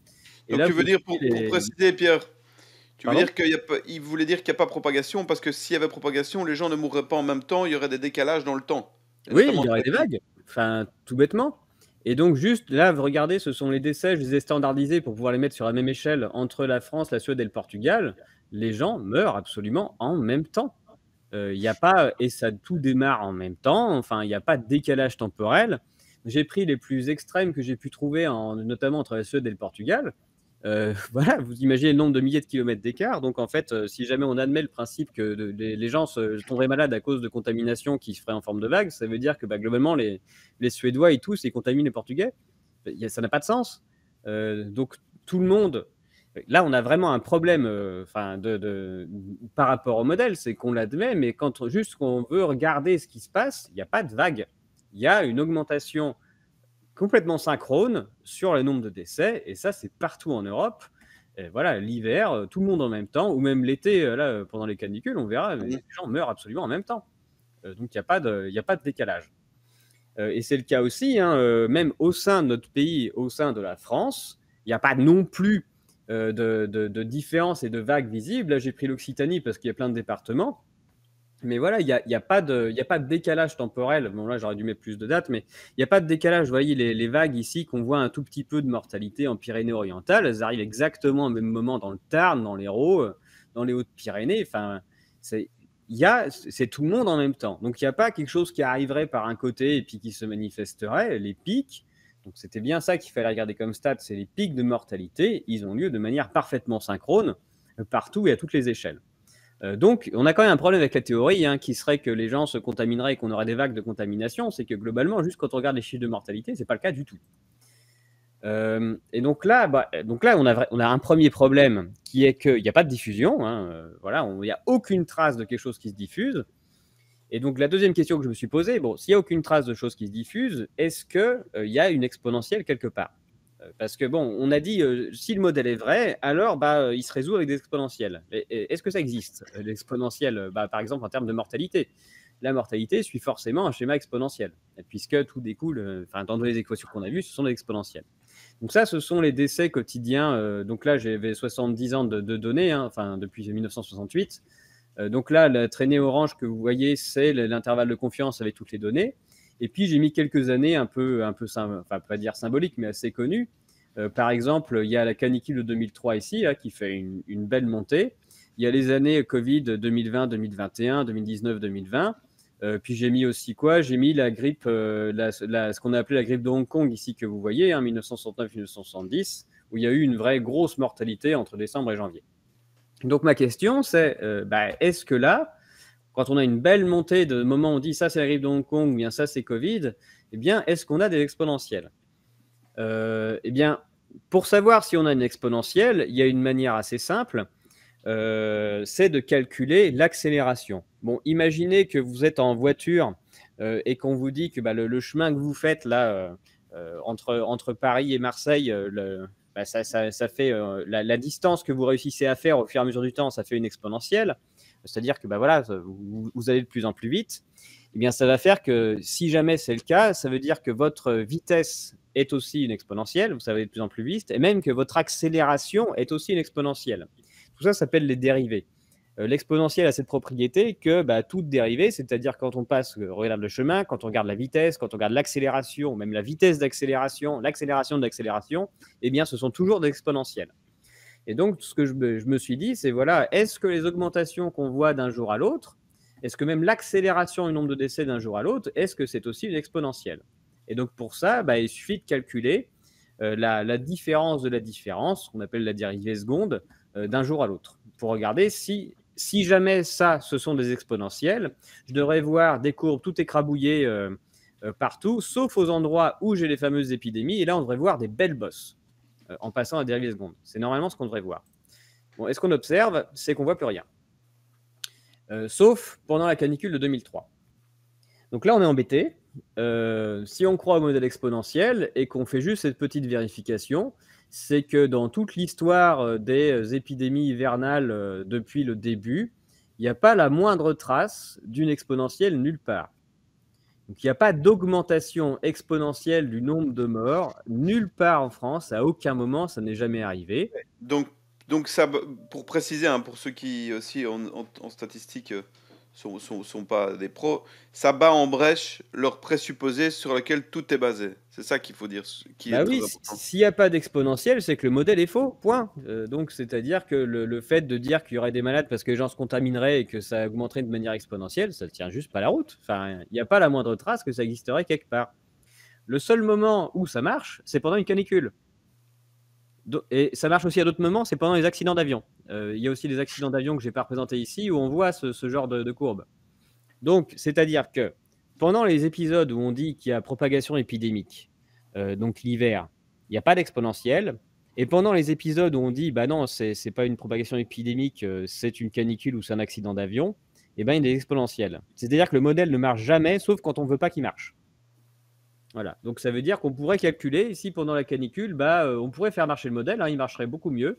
Et Donc là, tu je veux me suis dire, dit pour préciser, Pierre, tu veux Pardon? dire il voulait dire qu'il n'y a pas propagation parce que s'il y avait propagation, les gens ne mourraient pas en même temps, il y aurait des décalages dans le temps, et Oui, il notamment y dans aurait les des pays. vagues, enfin, tout bêtement. Et donc juste là, vous regardez, ce sont les décès, je les ai standardisés pour pouvoir les mettre sur la même échelle entre la France, la Suède et le Portugal. Les gens meurent absolument en même temps. Il y a pas et ça tout démarre en même temps, enfin, il y a pas de décalage temporel. J'ai pris les plus extrêmes que j'ai pu trouver notamment entre la Suède et le Portugal. Voilà, vous imaginez le nombre de milliers de kilomètres d'écart. Donc en fait, si jamais on admet le principe que les gens tomberaient malades à cause de contamination qui se ferait en forme de vague, ça veut dire que globalement, les Suédois et tous, ils contaminent les Portugais. Ça n'a pas de sens. Donc tout le monde, là, on a vraiment un problème par rapport au modèle, c'est qu'on l'admet, mais juste qu'on veut regarder ce qui se passe, il n'y a pas de vague. Il y a une augmentation complètement synchrone sur le nombre de décès, et ça, c'est partout en Europe. Et voilà, l'hiver, tout le monde en même temps, ou même l'été, pendant les canicules, on verra, mais Mhm. les gens meurent absolument en même temps. Donc, il n'y a pas de décalage. Et c'est le cas aussi, hein, même au sein de notre pays, au sein de la France, il n'y a pas non plus de différence et de vagues visibles. Là, j'ai pris l'Occitanie parce qu'il y a plein de départements. Mais voilà, il y a pas de décalage temporel. Bon, là, j'aurais dû mettre plus de dates, mais il n'y a pas de décalage. Vous voyez, les vagues ici, qu'on voit un tout petit peu de mortalité en Pyrénées-Orientales, elles arrivent exactement au même moment dans le Tarn, dans l'Hérault, dans les Hautes-Pyrénées. Enfin, c'est tout le monde en même temps. Donc, il n'y a pas quelque chose qui arriverait par un côté et puis qui se manifesterait. Les pics, donc c'était bien ça qu'il fallait regarder comme stat, c'est les pics de mortalité. Ils ont lieu de manière parfaitement synchrone partout et à toutes les échelles. Donc, on a quand même un problème avec la théorie, hein, qui serait que les gens se contamineraient et qu'on aurait des vagues de contamination. C'est que globalement, juste quand on regarde les chiffres de mortalité, c'est pas le cas du tout. Et donc là, on a un premier problème qui est qu'il n'y a pas de diffusion. Hein, voilà, il n'y a aucune trace de quelque chose qui se diffuse. Et donc la deuxième question que je me suis posée, bon, s'il n'y a aucune trace de choses qui se diffusent, est-ce qu'il y a une exponentielle quelque part? Parce que bon, on a dit, si le modèle est vrai, alors il se résout avec des exponentielles. Est-ce que ça existe, l'exponentielle, par exemple en termes de mortalité? La mortalité suit forcément un schéma exponentiel, puisque tout découle, dans les équations qu'on a vues, ce sont des exponentielles. Donc ça, ce sont les décès quotidiens. Donc là, j'avais 70 ans de données, hein, depuis 1968. Donc là, la traînée orange que vous voyez, c'est l'intervalle de confiance avec toutes les données. Et puis, j'ai mis quelques années un peu pas dire symbolique, mais assez connues. Par exemple, il y a la canicule de 2003 ici, là, qui fait une belle montée. Il y a les années Covid 2020, 2021, 2019, 2020. Puis j'ai mis aussi quoi? J'ai mis la grippe, ce qu'on a appelé la grippe de Hong Kong ici que vous voyez, hein, 1969-1970, où il y a eu une vraie grosse mortalité entre décembre et janvier. Donc ma question, c'est est-ce que là, quand on a une belle montée de moments où on dit ça c'est la grippe de Hong Kong ou bien ça c'est Covid, eh bien est-ce qu'on a des exponentielles? Eh bien, pour savoir si on a une exponentielle, il y a une manière assez simple, c'est de calculer l'accélération. Bon, imaginez que vous êtes en voiture et qu'on vous dit que le chemin que vous faites là entre Paris et Marseille, ça fait la distance que vous réussissez à faire au fur et à mesure du temps, ça fait une exponentielle. C'est-à-dire que voilà, vous allez de plus en plus vite. Eh bien, ça va faire que si jamais c'est le cas, ça veut dire que votre vitesse est aussi une exponentielle, vous allez de plus en plus vite, et même que votre accélération est aussi une exponentielle. Tout ça s'appelle les dérivées. L'exponentielle a cette propriété que toute dérivée, c'est-à-dire quand on regarde le chemin, quand on regarde la vitesse, quand on regarde l'accélération, même la vitesse d'accélération, l'accélération de l'accélération, eh bien, ce sont toujours des exponentielles. Et donc, ce que je me suis dit, c'est voilà, est-ce que les augmentations qu'on voit d'un jour à l'autre, est-ce que même l'accélération du nombre de décès d'un jour à l'autre, est-ce que c'est aussi une exponentielle? Et donc, pour ça, il suffit de calculer la différence de la différence, qu'on appelle la dérivée seconde, d'un jour à l'autre, pour regarder si jamais ça, ce sont des exponentielles, je devrais voir des courbes tout écrabouillées partout, sauf aux endroits où j'ai les fameuses épidémies. Et là, on devrait voir des belles bosses en passant à dérive seconde. C'est normalement ce qu'on devrait voir. Bon, et ce qu'on observe, c'est qu'on voit plus rien. Sauf pendant la canicule de 2003. Donc là, on est embêté. Si on croit au modèle exponentiel et qu'on fait juste cette petite vérification, c'est que dans toute l'histoire des épidémies hivernales depuis le début, il n'y a pas la moindre trace d'une exponentielle nulle part. Donc il n'y a pas d'augmentation exponentielle du nombre de morts nulle part en France, à aucun moment, ça n'est jamais arrivé. Donc ça, pour préciser, hein, pour ceux qui aussi en statistique sont pas des pros, ça bat en brèche leur présupposé sur lequel tout est basé. C'est ça qu'il faut dire, qui est Bah très oui, important. s'il n'y a pas d'exponentielle, c'est que le modèle est faux, point. Donc, c'est-à-dire que le fait de dire qu'il y aurait des malades parce que les gens se contamineraient et que ça augmenterait de manière exponentielle, ça ne tient juste pas la route. Enfin, il n'y a pas la moindre trace que ça existerait quelque part. Le seul moment où ça marche, c'est pendant une canicule. Et ça marche aussi à d'autres moments, c'est pendant les accidents d'avion. Il y a aussi les accidents d'avion que je n'ai pas représentés ici où on voit ce genre de courbe. Donc, c'est-à-dire que pendant les épisodes où on dit qu'il y a propagation épidémique, donc l'hiver, il n'y a pas d'exponentielle. Et pendant les épisodes où on dit, bah non, c'est pas une propagation épidémique, c'est une canicule ou c'est un accident d'avion, et ben il y a des exponentielles. C'est-à-dire que le modèle ne marche jamais, sauf quand on ne veut pas qu'il marche. Voilà. Donc ça veut dire qu'on pourrait calculer, ici pendant la canicule, on pourrait faire marcher le modèle, hein, il marcherait beaucoup mieux.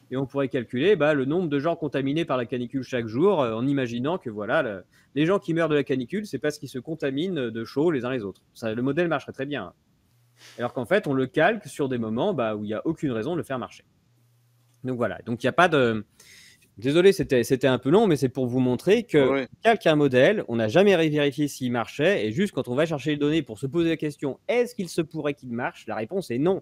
Et on pourrait calculer le nombre de gens contaminés par la canicule chaque jour, en imaginant que voilà, les gens qui meurent de la canicule, c'est parce qu'ils se contaminent de chaud les uns les autres. Ça, le modèle marcherait très bien. Alors qu'en fait, on le calque sur des moments où il n'y a aucune raison de le faire marcher. Donc voilà. Donc il n'y a pas de. Désolé, c'était un peu long, mais c'est pour vous montrer que Ouais. calque un modèle, on n'a jamais vérifié s'il marchait, et juste quand on va chercher les données pour se poser la question, est-ce qu'il se pourrait qu'il marche? La réponse est non.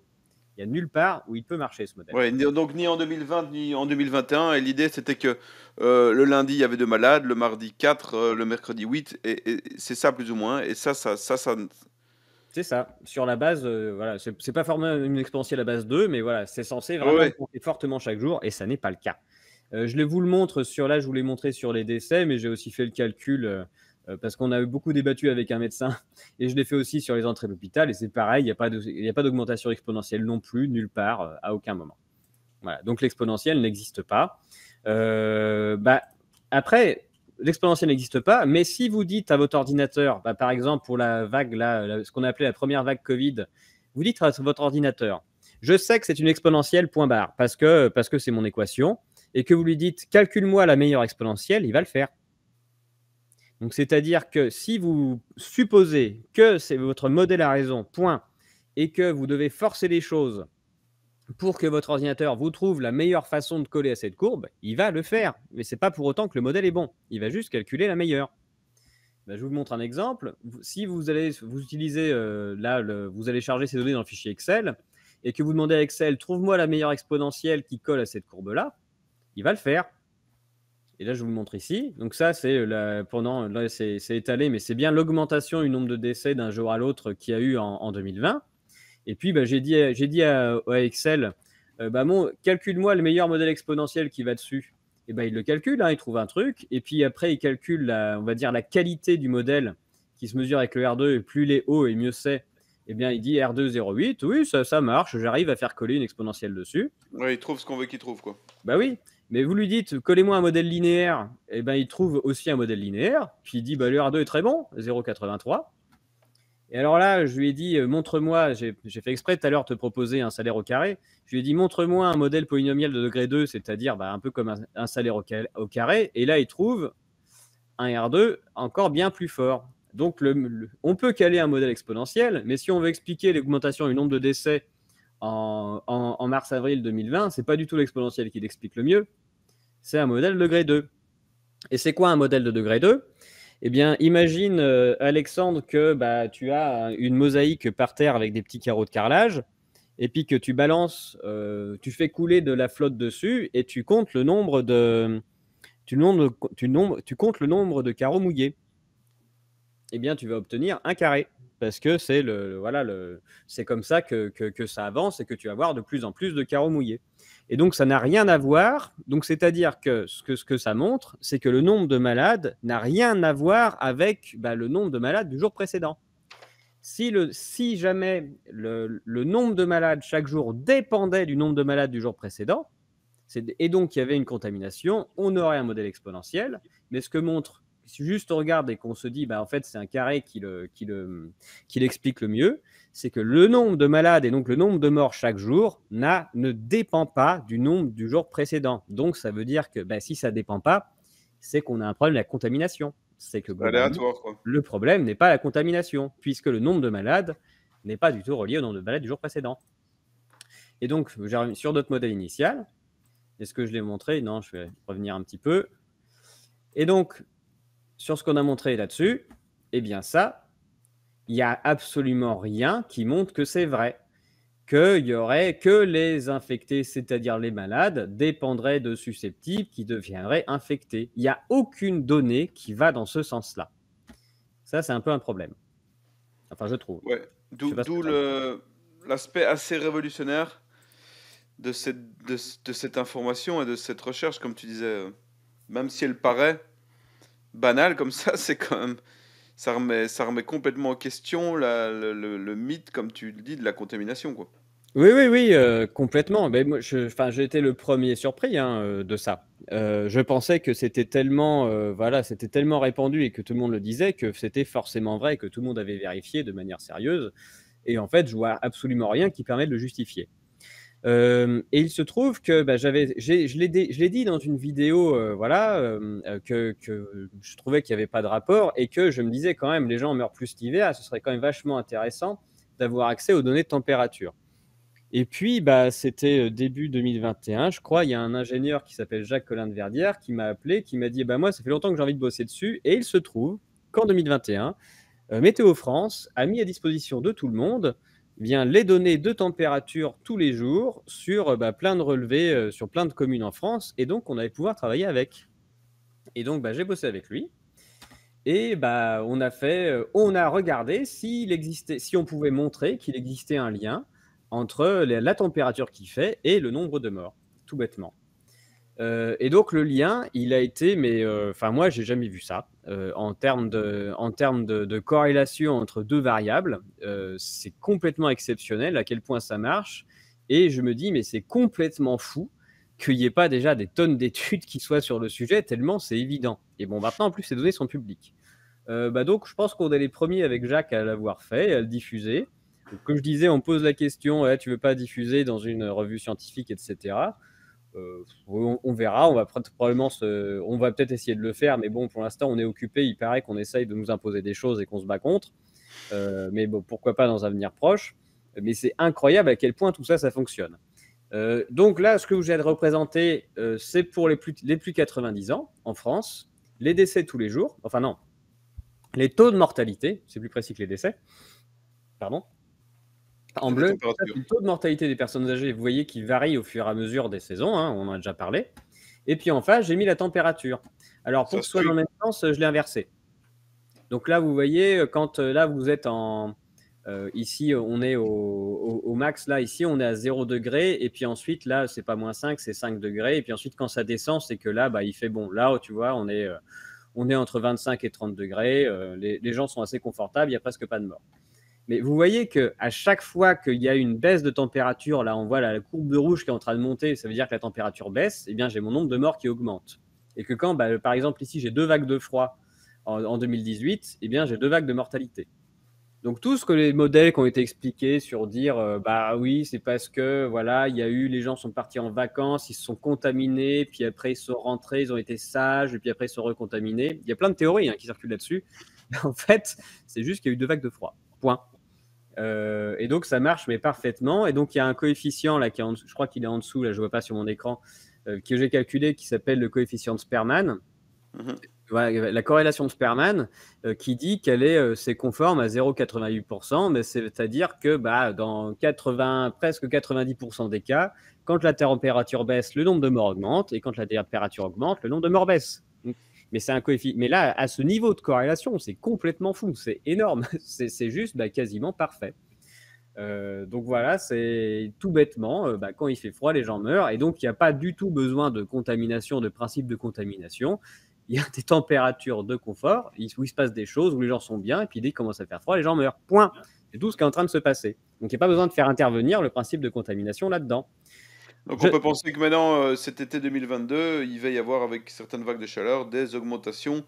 Il n'y a nulle part où il peut marcher ce modèle. Ouais, donc ni en 2020 ni en 2021. Et l'idée, c'était que le lundi, il y avait 2 malades, le mardi 4, le mercredi 8, et c'est ça plus ou moins. Et ça. C'est ça, sur la base, voilà, c'est pas forcément une exponentielle à base 2, mais voilà, c'est censé Ouais, vraiment ouais. monter fortement chaque jour, et ça n'est pas le cas. Je vous le montre là, je vous l'ai montré sur les décès, mais j'ai aussi fait le calcul parce qu'on a eu beaucoup débattu avec un médecin, et je l'ai fait aussi sur les entrées d'hôpital, et c'est pareil, il n'y a pas d'augmentation exponentielle non plus, nulle part, à aucun moment. Voilà, donc l'exponentielle n'existe pas. Après, l'exponentielle n'existe pas, mais si vous dites à votre ordinateur, par exemple pour la vague, ce qu'on a appelé la première vague Covid, vous dites à votre ordinateur, je sais que c'est une exponentielle, point barre, parce que c'est mon équation, et que vous lui dites, calcule-moi la meilleure exponentielle, il va le faire. Donc, c'est-à-dire que si vous supposez que c'est votre modèle a raison, point, et que vous devez forcer les choses pour que votre ordinateur vous trouve la meilleure façon de coller à cette courbe, il va le faire. Mais ce n'est pas pour autant que le modèle est bon. Il va juste calculer la meilleure. Je vous montre un exemple. Si vous utilisez vous allez charger ces données dans le fichier Excel et que vous demandez à Excel, trouve-moi la meilleure exponentielle qui colle à cette courbe-là, il va le faire. Et là, je vous le montre ici. Donc ça, c'est c'est étalé, mais c'est bien l'augmentation du nombre de décès d'un jour à l'autre qu'il y a eu en 2020. Et puis, j'ai dit à Excel, calcule-moi le meilleur modèle exponentiel qui va dessus. Et il le calcule, hein, il trouve un truc. Et puis après, il calcule on va dire la qualité du modèle qui se mesure avec le R2. Et plus il est haut, et mieux c'est. Eh bien, il dit R2 0,8. Oui, ça marche. J'arrive à faire coller une exponentielle dessus. Ouais, il trouve ce qu'on veut qu'il trouve, quoi. Bah oui. Mais vous lui dites, collez-moi un modèle linéaire. Eh bien, il trouve aussi un modèle linéaire. Puis il dit, le R2 est très bon, 0,83. Et alors là, je lui ai dit, montre-moi, j'ai fait exprès tout à l'heure de te proposer un salaire au carré. Je lui ai dit, montre-moi un modèle polynomial de degré 2, c'est-à-dire un peu comme un salaire au carré. Et là, il trouve un R2 encore bien plus fort. Donc, on peut caler un modèle exponentiel, mais si on veut expliquer l'augmentation du nombre de décès en mars-avril 2020, ce n'est pas du tout l'exponentiel qui l'explique le mieux. C'est un modèle de degré 2. Et c'est quoi un modèle de degré 2 ? Eh bien, imagine, Alexandre, que tu as une mosaïque par terre avec des petits carreaux de carrelage, et puis que tu balances, tu fais couler de la flotte dessus, et tu comptes le nombre de, tu comptes le nombre de carreaux mouillés. Eh bien, tu vas obtenir un carré, parce que c'est comme ça que ça avance, et que tu vas avoir de plus en plus de carreaux mouillés. Et donc, ça n'a rien à voir. Donc, c'est-à-dire que ce que ça montre, c'est que le nombre de malades n'a rien à voir avec le nombre de malades du jour précédent. Si jamais le nombre de malades chaque jour dépendait du nombre de malades du jour précédent, et donc il y avait une contamination, on aurait un modèle exponentiel. Mais ce que montre, si juste on regarde et qu'on se dit, bah, en fait, c'est un carré qui l'explique le mieux, c'est que le nombre de malades et donc le nombre de morts chaque jour ne dépend pas du nombre du jour précédent. Donc ça veut dire que bah, si ça ne dépend pas, c'est qu'on a un problème de la contamination. C'est que C'est globalement, aléatoire, quoi. le problème n'est pas la contamination, puisque le nombre de malades n'est pas du tout relié au nombre de malades du jour précédent. Et donc, sur notre modèle initial, est-ce que je l'ai montré? Non, je vais revenir un petit peu. Et donc, sur ce qu'on a montré là-dessus, eh bien ça, il n'y a absolument rien qui montre que c'est vrai. Qu'il y aurait que les infectés, c'est-à-dire les malades, dépendraient de susceptibles qui deviendraient infectés. Il n'y a aucune donnée qui va dans ce sens-là. Ça, c'est un peu un problème. Enfin, je trouve. Ouais, Je sais pas ce que d'où tu en penses. l'aspect assez révolutionnaire de cette information et de cette recherche, comme tu disais. Même si elle paraît banale comme ça, c'est quand même, ça remet complètement en question le mythe, comme tu le dis, de la contamination, quoi. Oui, oui, oui, complètement. Mais moi, j'ai été le premier surpris hein, de ça. Je pensais que c'était tellement, voilà, c'était tellement répandu et que tout le monde le disait que c'était forcément vrai et que tout le monde avait vérifié de manière sérieuse. Et en fait, je vois absolument rien qui permet de le justifier. Et il se trouve que bah, je l'ai dit dans une vidéo, voilà, que je trouvais qu'il n'y avait pas de rapport et que je me disais quand même, les gens meurent plus l'hiver, ce serait quand même vachement intéressant d'avoir accès aux données de température. Et puis, bah, c'était début 2021, je crois, il y a un ingénieur qui s'appelle Jacques Collin de Verdière qui m'a appelé, qui m'a dit, bah, moi, ça fait longtemps que j'ai envie de bosser dessus. Et il se trouve qu'en 2021, Météo France a mis à disposition de tout le monde bien les données de température tous les jours sur bah, plein de relevés, sur plein de communes en France. Et donc, on allait pouvoir travailler avec. Et donc, bah, j'ai bossé avec lui. Et bah, on a regardé s'il existait, si on pouvait montrer qu'il existait un lien entre la température qu'il fait et le nombre de morts, tout bêtement. Et donc le lien, il a été, mais enfin moi, j'ai jamais vu ça en termes de corrélation entre deux variables. C'est complètement exceptionnel à quel point ça marche. Et je me dis, mais c'est complètement fou qu'il n'y ait pas déjà des tonnes d'études qui soient sur le sujet, tellement c'est évident. Et bon, maintenant, en plus, ces données sont publiques. Bah donc, je pense qu'on est les premiers avec Jacques à l'avoir fait, à le diffuser. Donc, comme je disais, on pose la question, tu veux pas diffuser dans une revue scientifique, etc. On verra, on va peut-être essayer de le faire, mais bon, pour l'instant, on est occupé. Il paraît qu'on essaye de nous imposer des choses et qu'on se bat contre. Mais bon, pourquoi pas dans un avenir proche. Mais c'est incroyable à quel point tout ça, ça fonctionne. Donc là, ce que j'ai représenté, c'est pour les plus 90 ans en France, les décès tous les jours. Enfin non, les taux de mortalité, c'est plus précis que les décès. Pardon. En Et des bleu, c'est températures. le taux de mortalité des personnes âgées. Vous voyez qu'il varie au fur et à mesure des saisons, hein, on en a déjà parlé. Et puis en face, j'ai mis la température. Alors pour Ça que ce soit dans le suit. même sens, je l'ai inversé. Donc là, vous voyez, quand là vous êtes ici, on est au max, là, ici, on est à 0 degré. Et puis ensuite, là, c'est pas moins 5, c'est 5 degrés. Et puis ensuite, quand ça descend, c'est que là, bah, il fait bon. Là, tu vois, on est entre 25 et 30 degrés. Les gens sont assez confortables, il n'y a presque pas de mort. Mais vous voyez qu'à chaque fois qu'il y a une baisse de température, là on voit la courbe de rouge qui est en train de monter, ça veut dire que la température baisse, et eh bien j'ai mon nombre de morts qui augmente. Et que quand, bah, par exemple ici j'ai 2 vagues de froid en 2018, et eh bien j'ai 2 vagues de mortalité. Donc tout ce que les modèles qui ont été expliqués sur dire bah oui c'est parce que voilà il y a eu, les gens sont partis en vacances, ils se sont contaminés, puis après ils sont rentrés, ils ont été sages, et puis après ils sont recontaminés. Il y a plein de théories qui circulent là-dessus. En fait c'est juste qu'il y a eu 2 vagues de froid. Point. Et donc ça marche mais parfaitement. Et donc il y a un coefficient là je crois qu'il est en dessous, là je vois pas sur mon écran, que j'ai calculé, qui s'appelle le coefficient de Sperman. Voilà, la corrélation de Sperman qui dit qu'elle c'est conforme à 0,88%, mais c'est-à-dire que bah, dans presque 90% des cas, quand la température baisse, le nombre de morts augmente, et quand la température augmente, le nombre de morts baisse. Mais c'est un coefficient. Mais là, à ce niveau de corrélation, c'est complètement fou, c'est énorme, c'est juste bah, quasiment parfait. Donc voilà, c'est tout bêtement, bah, quand il fait froid, les gens meurent, et donc il n'y a pas du tout besoin de contamination, de principe de contamination. il y a des températures de confort où il se passe des choses, où les gens sont bien, et puis dès qu'il commence à faire froid, les gens meurent. Point. C'est tout ce qui est en train de se passer. Donc il n'y a pas besoin de faire intervenir le principe de contamination là-dedans. Donc Je... on peut penser que maintenant, cet été 2022, il va y avoir, avec certaines vagues de chaleur, des augmentations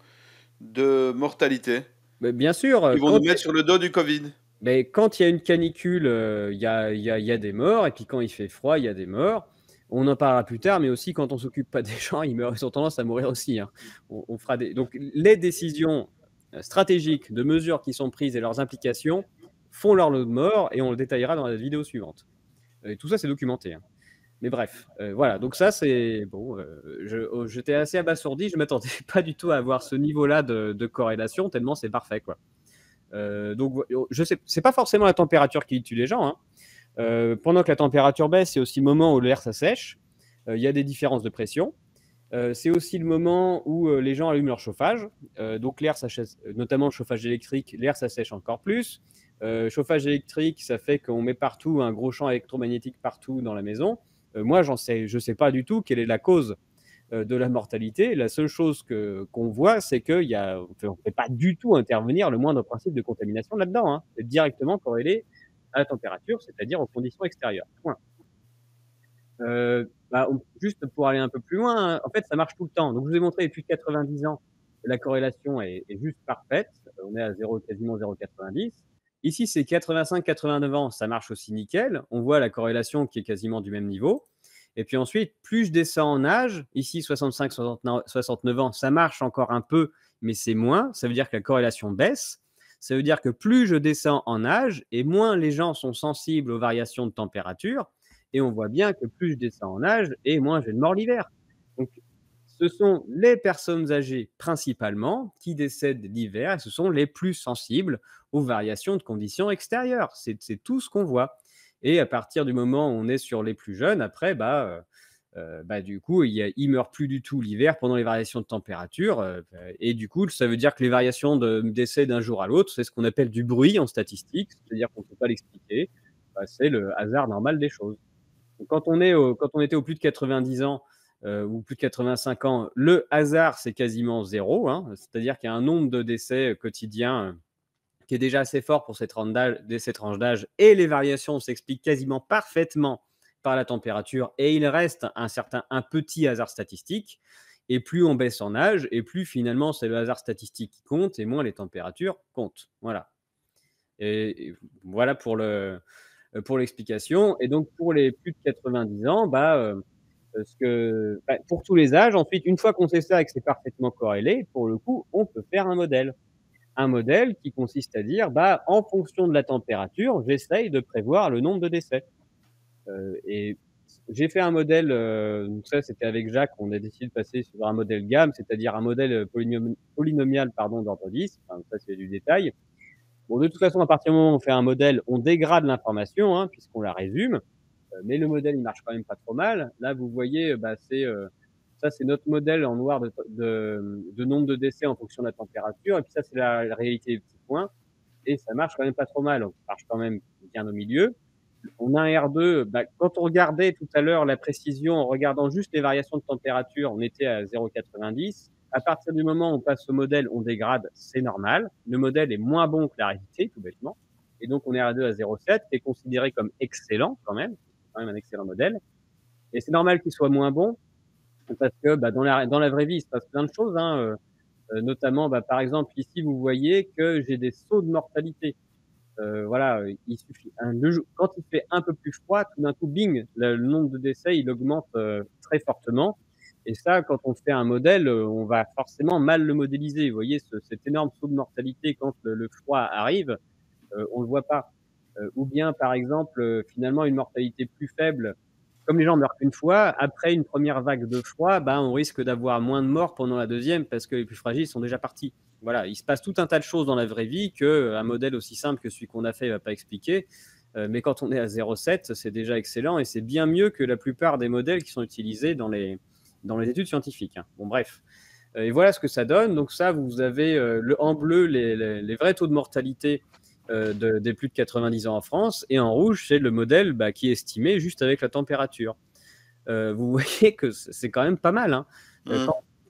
de mortalité Mais bien sûr, qui vont nous mettre sur le dos du Covid. mais quand il y a une canicule, il y a des morts, et puis quand il fait froid, il y a des morts. On en parlera plus tard, mais aussi quand on s'occupe pas des gens, ils meurent, ils ont tendance à mourir aussi, hein. On fera donc les décisions stratégiques de mesures qui sont prises et leurs implications font leur lot de morts, et on le détaillera dans la vidéo suivante. Et tout ça, c'est documenté, hein. Mais bref, voilà. Donc ça, c'est bon. J'étais assez abasourdi. Je m'attendais pas du tout à avoir ce niveau-là de corrélation, tellement c'est parfait, quoi. Donc, je sais, c'est pas forcément la température qui tue les gens, hein. Pendant que la température baisse, c'est aussi le moment où l'air s'assèche. Il y a des différences de pression. C'est aussi le moment où les gens allument leur chauffage. Donc l'air s'assèche, notamment le chauffage électrique, l'air s'assèche encore plus. Chauffage électrique, ça fait qu'on met partout un gros champ électromagnétique partout dans la maison. Moi, je sais pas du tout quelle est la cause de la mortalité. La seule chose qu'on voit, c'est qu'on ne fait pas du tout intervenir le moindre principe de contamination là-dedans, hein. C'est directement corrélé à la température, c'est-à-dire aux conditions extérieures. Point. Juste pour aller un peu plus loin, hein, en fait, ça marche tout le temps. Donc, je vous ai montré depuis 90 ans que la corrélation est juste parfaite. On est à 0, quasiment 0,90. Ici, c'est 85-89 ans, ça marche aussi nickel. On voit la corrélation qui est quasiment du même niveau. Et puis ensuite, plus je descends en âge, ici 65-69 ans, ça marche encore un peu, mais c'est moins. Ça veut dire que la corrélation baisse. Ça veut dire que plus je descends en âge, et moins les gens sont sensibles aux variations de température. Et on voit bien que plus je descends en âge, et moins j'ai de morts l'hiver. Donc, ce sont les personnes âgées principalement qui décèdent l'hiver, et ce sont les plus sensibles aux variations de conditions extérieures. C'est tout ce qu'on voit. Et à partir du moment où on est sur les plus jeunes, après, du coup, ils meurent plus du tout l'hiver pendant les variations de température. Et du coup, ça veut dire que les variations de décès d'un jour à l'autre, c'est ce qu'on appelle du bruit en statistique, c'est-à-dire qu'on ne peut pas l'expliquer. C'est le hasard normal des choses. Donc, quand on était au plus de 90 ans ou plus de 85 ans, le hasard, c'est quasiment zéro, hein. C'est-à-dire qu'il y a un nombre de décès quotidiens qui est déjà assez fort pour cette tranche d'âge, et les variations s'expliquent quasiment parfaitement par la température, et il reste un petit hasard statistique. Et plus on baisse en âge, et plus finalement c'est le hasard statistique qui compte, et moins les températures comptent. Voilà. Et voilà pour l'explication. Et donc pour les plus de 90 ans, pour tous les âges, ensuite, une fois qu'on sait ça et que c'est parfaitement corrélé, pour le coup, on peut faire un modèle. Un modèle qui consiste à dire, en fonction de la température, j'essaye de prévoir le nombre de décès. Et j'ai fait un modèle, donc ça c'était avec Jacques, on a décidé de passer sur un modèle gamme, c'est-à-dire un modèle polynomial d'ordre 10. Enfin, ça c'est du détail. Bon, de toute façon, à partir du moment où on fait un modèle, on dégrade l'information, hein, puisqu'on la résume. Mais le modèle, il marche quand même pas trop mal. Là, vous voyez, ça, c'est notre modèle en noir de nombre de décès en fonction de la température. Et puis ça, c'est la réalité des petits points. Et ça marche quand même pas trop mal. Donc, ça marche quand même bien au milieu. On a un R2. Quand on regardait tout à l'heure la précision en regardant juste les variations de température, on était à 0,90. À partir du moment où on passe au modèle, on dégrade, c'est normal. Le modèle est moins bon que la réalité, tout bêtement. Et donc, on est à 2 à 0,7, qui est considéré comme excellent quand même. C'est quand même un excellent modèle. Et c'est normal qu'il soit moins bon, parce que dans la vraie vie, il se passe plein de choses, hein, notamment, par exemple, ici, vous voyez que j'ai des sauts de mortalité. Voilà, il suffit. Quand il fait un peu plus froid, tout d'un coup, bing, le nombre de décès, il augmente très fortement. Et ça, quand on fait un modèle, on va forcément mal le modéliser. Vous voyez, cet énorme saut de mortalité quand le froid arrive, on le voit pas. Ou bien, par exemple, finalement, une mortalité plus faible. Comme les gens meurent qu'une fois, après une première vague de froid, on risque d'avoir moins de morts pendant la deuxième parce que les plus fragiles sont déjà partis. Voilà, il se passe tout un tas de choses dans la vraie vie qu'un modèle aussi simple que celui qu'on a fait ne va pas expliquer. Mais quand on est à 0,7, c'est déjà excellent, et c'est bien mieux que la plupart des modèles qui sont utilisés dans les études scientifiques, hein. Bon, bref. Et voilà ce que ça donne. Donc ça, vous avez en bleu les vrais taux de mortalité des plus de 90 ans en France, et en rouge, c'est le modèle qui est estimé juste avec la température. Vous voyez que c'est quand même pas mal, hein.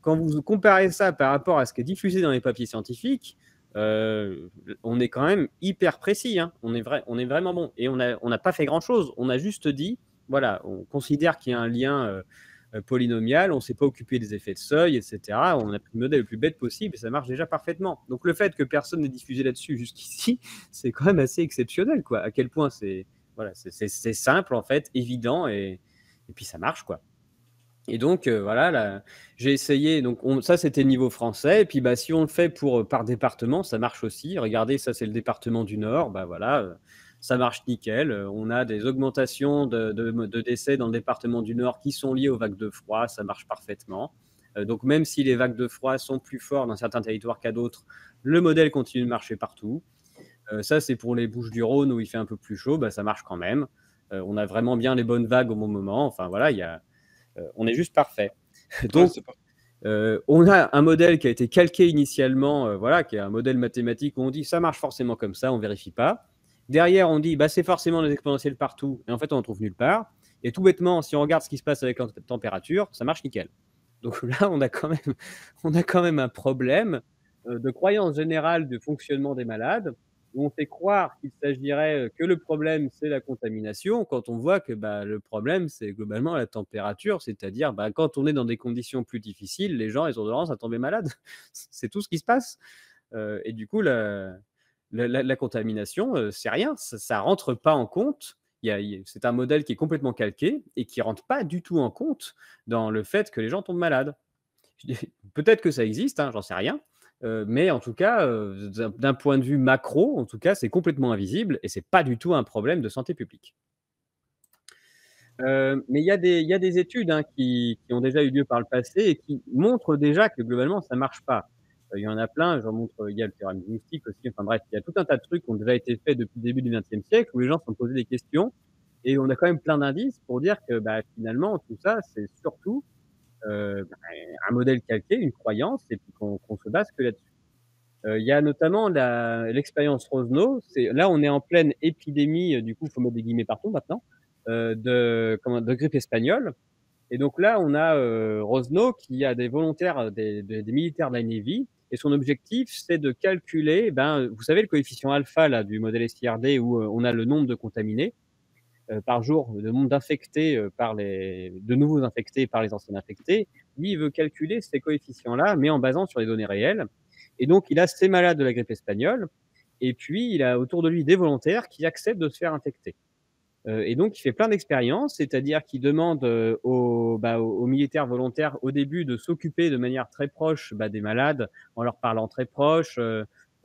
quand vous comparez ça par rapport à ce qui est diffusé dans les papiers scientifiques, on est quand même hyper précis, hein. On est vraiment bon et on n'a pas fait grand-chose. On a juste dit, voilà, on considère qu'il y a un lien, polynomial, on ne s'est pas occupé des effets de seuil et cetera. On a pris le modèle le plus bête possible et ça marche déjà parfaitement. Donc le fait que personne n'ait diffusé là-dessus jusqu'ici, c'est quand même assez exceptionnel, quoi. À quel point c'est voilà, c'est simple en fait, évident et puis ça marche, quoi. Et donc voilà, là, j'ai essayé. Donc ça, c'était niveau français. Et puis bah, si on le fait par département, ça marche aussi. Regardez, ça c'est le département du Nord. Bah voilà, ça marche nickel. On a des augmentations de décès dans le département du Nord qui sont liées aux vagues de froid. Ça marche parfaitement. Donc même si les vagues de froid sont plus fortes dans certains territoires qu'à d'autres, le modèle continue de marcher partout. Ça, c'est pour les Bouches-du-Rhône où il fait un peu plus chaud. Bah, ça marche quand même. On a vraiment bien les bonnes vagues au bon moment. Enfin voilà, on est juste parfait. Donc, on a un modèle qui a été calqué initialement, voilà, qui est un modèle mathématique où on dit ça marche forcément comme ça, on vérifie pas. Derrière, on dit bah, c'est forcément des exponentielles partout, et en fait, on en trouve nulle part. Et tout bêtement, si on regarde ce qui se passe avec la température, ça marche nickel. Donc là, on a quand même un problème de croyance générale du fonctionnement des malades, où on fait croire qu'il s'agirait que le problème, c'est la contamination, quand on voit que bah, le problème, c'est globalement la température, c'est-à-dire bah, quand on est dans des conditions plus difficiles, les gens ils ont tendance à tomber malades. C'est tout ce qui se passe. Et du coup, la contamination, c'est rien, ça ne rentre pas en compte. C'est un modèle qui est complètement calqué et qui ne rentre pas du tout en compte dans le fait que les gens tombent malades. Peut-être que ça existe, hein, j'en sais rien. Mais en tout cas, d'un point de vue macro, en tout cas, c'est complètement invisible et c'est pas du tout un problème de santé publique. Mais il y a des études, hein, qui ont déjà eu lieu par le passé et qui montrent déjà que globalement ça marche pas. Il y en a plein, j'en montre, il y a le théorème du moustique aussi, enfin bref, il y a tout un tas de trucs qui ont déjà été faits depuis le début du XXe siècle où les gens se sont posés des questions et on a quand même plein d'indices pour dire que, bah, finalement tout ça, c'est surtout, bah, un modèle calqué, une croyance et puis qu'on se base que là-dessus. Il y a notamment l'expérience Rosno. Là, on est en pleine épidémie, du coup, il faut mettre des guillemets partout maintenant, de grippe espagnole. Et donc là, on a Rosno qui a des volontaires, des militaires de la Navy. Et son objectif, c'est de calculer, ben, vous savez, le coefficient alpha là, du modèle SIRD où on a le nombre de contaminés par jour, le nombre d'infectés de nouveaux infectés par les anciens infectés. Lui, il veut calculer ces coefficients-là, mais en basant sur les données réelles. Et donc, il a ces malades de la grippe espagnole, et puis il a autour de lui des volontaires qui acceptent de se faire infecter. Et donc, il fait plein d'expériences, c'est-à-dire qu'il demande aux militaires volontaires au début de s'occuper de manière très proche des malades, en leur parlant très proche,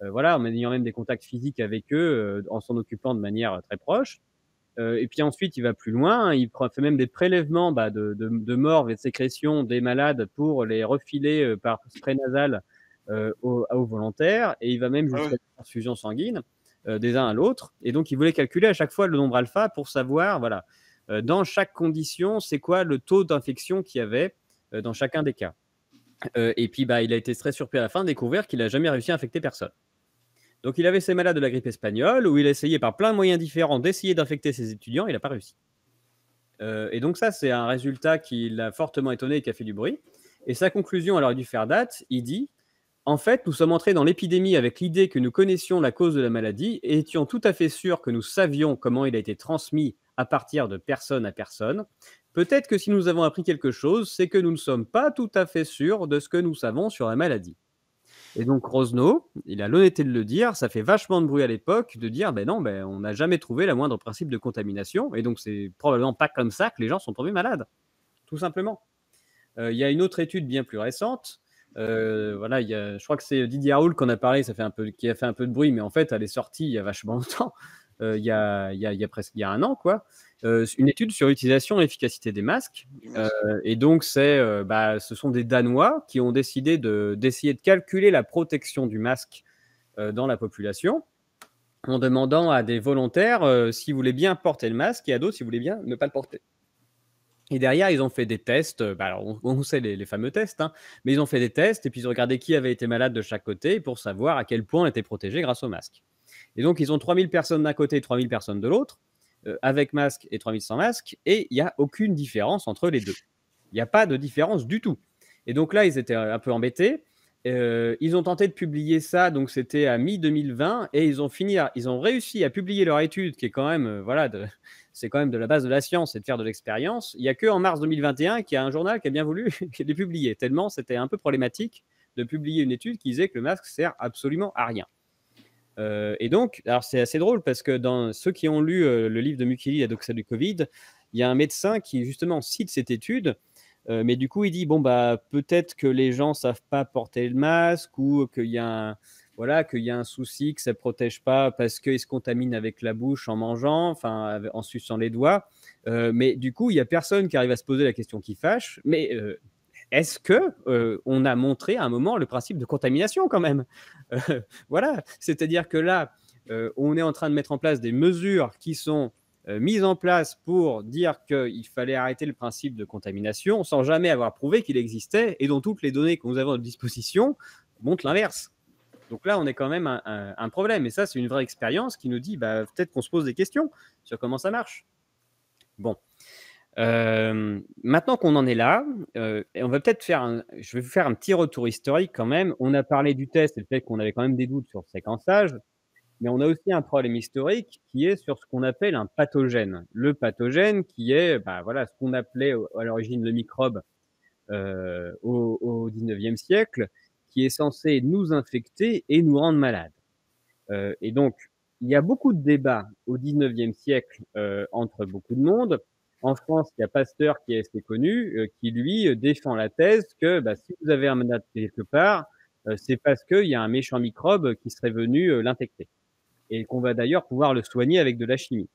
voilà, en ayant même des contacts physiques avec eux, en s'en occupant de manière très proche. Et puis ensuite, il va plus loin, il fait même des prélèvements de morve et de sécrétions des malades pour les refiler par spray nasal aux volontaires, et il va même jusqu'à la transfusion sanguine des uns à l'autre. Et donc, il voulait calculer à chaque fois le nombre alpha pour savoir, voilà, dans chaque condition, c'est quoi le taux d'infection qu'il y avait dans chacun des cas. Et puis, bah, il a été très surpris à la fin de découvrir qu'il n'a jamais réussi à infecter personne. Donc, il avait ces malades de la grippe espagnole où il a essayé par plein de moyens différents d'essayer d'infecter ses étudiants, il n'a pas réussi. Et donc ça, c'est un résultat qui l'a fortement étonné et qui a fait du bruit. Et sa conclusion, elle aurait dû faire date. Il dit « En fait, nous sommes entrés dans l'épidémie avec l'idée que nous connaissions la cause de la maladie et étions tout à fait sûrs que nous savions comment il a été transmis à partir de personne à personne. Peut-être que si nous avons appris quelque chose, c'est que nous ne sommes pas tout à fait sûrs de ce que nous savons sur la maladie. » Et donc Rosno, il a l'honnêteté de le dire, ça fait vachement de bruit à l'époque de dire ben non, on n'a jamais trouvé la moindre principe de contamination, et donc c'est probablement pas comme ça que les gens sont tombés malades, tout simplement. Il y a une autre étude bien plus récente, voilà, je crois que c'est Didier Raoult qu'on a parlé, qui a fait un peu de bruit, mais en fait elle est sortie il y a vachement longtemps, il y a presque un an, quoi. Une étude sur l'utilisation et l'efficacité des masques. Et donc, ce sont des Danois qui ont décidé d'essayer de calculer la protection du masque dans la population en demandant à des volontaires s'ils voulaient bien porter le masque et à d'autres s'ils voulaient bien ne pas le porter. Et derrière, ils ont fait des tests. Alors on sait les fameux tests, hein, mais ils ont fait des tests et puis ils ont regardé qui avait été malade de chaque côté pour savoir à quel point on était protégé grâce au masque. Et donc, ils ont 3000 personnes d'un côté et 3000 personnes de l'autre, avec masque et 3000 sans masque, et il n'y a aucune différence entre les deux. Il n'y a pas de différence du tout. Et donc là, ils étaient un peu embêtés. Ils ont tenté de publier ça, donc c'était à mi-2020 et ils ont réussi à publier leur étude qui est quand même, voilà, c'est quand même de la base de la science et de faire de l'expérience. Il y a qu'en mars 2021 qu'il y a un journal qui a bien voulu les publier, tellement c'était un peu problématique de publier une étude qui disait que le masque sert absolument à rien. Et donc, alors c'est assez drôle parce que dans ceux qui ont lu le livre de Mukili, La doxa du Covid, il y a un médecin qui justement cite cette étude, mais du coup il dit bon bah peut-être que les gens savent pas porter le masque ou qu'il y a voilà, qu'il y a un souci que ça protège pas parce qu'ils se contaminent avec la bouche en mangeant, enfin en suçant les doigts. Mais du coup il y a personne qui arrive à se poser la question qui fâche. Mais est-ce que on a montré à un moment le principe de contamination quand même? Voilà, c'est-à-dire que là, on est en train de mettre en place des mesures qui sont mises en place pour dire qu'il fallait arrêter le principe de contamination sans jamais avoir prouvé qu'il existait et dont toutes les données que nous avons à disposition montrent l'inverse. Donc là, on est quand même un problème. Et ça, c'est une vraie expérience qui nous dit bah, peut-être qu'on se pose des questions sur comment ça marche. Bon. Maintenant qu'on en est là, on va peut-être je vais vous faire un petit retour historique quand même. On a parlé du test et le fait qu'on avait quand même des doutes sur le séquençage, mais on a aussi un problème historique qui est sur ce qu'on appelle un pathogène. Le pathogène qui est, bah, voilà, ce qu'on appelait à l'origine le microbe, au 19e siècle, qui est censé nous infecter et nous rendre malades. Et donc, il y a beaucoup de débats au 19e siècle entre beaucoup de monde. En France, il y a Pasteur qui est assez connu, qui lui défend la thèse que bah, si vous avez un malade quelque part, c'est parce qu'il y a un méchant microbe qui serait venu l'infecter. Et qu'on va d'ailleurs pouvoir le soigner avec de la chimie.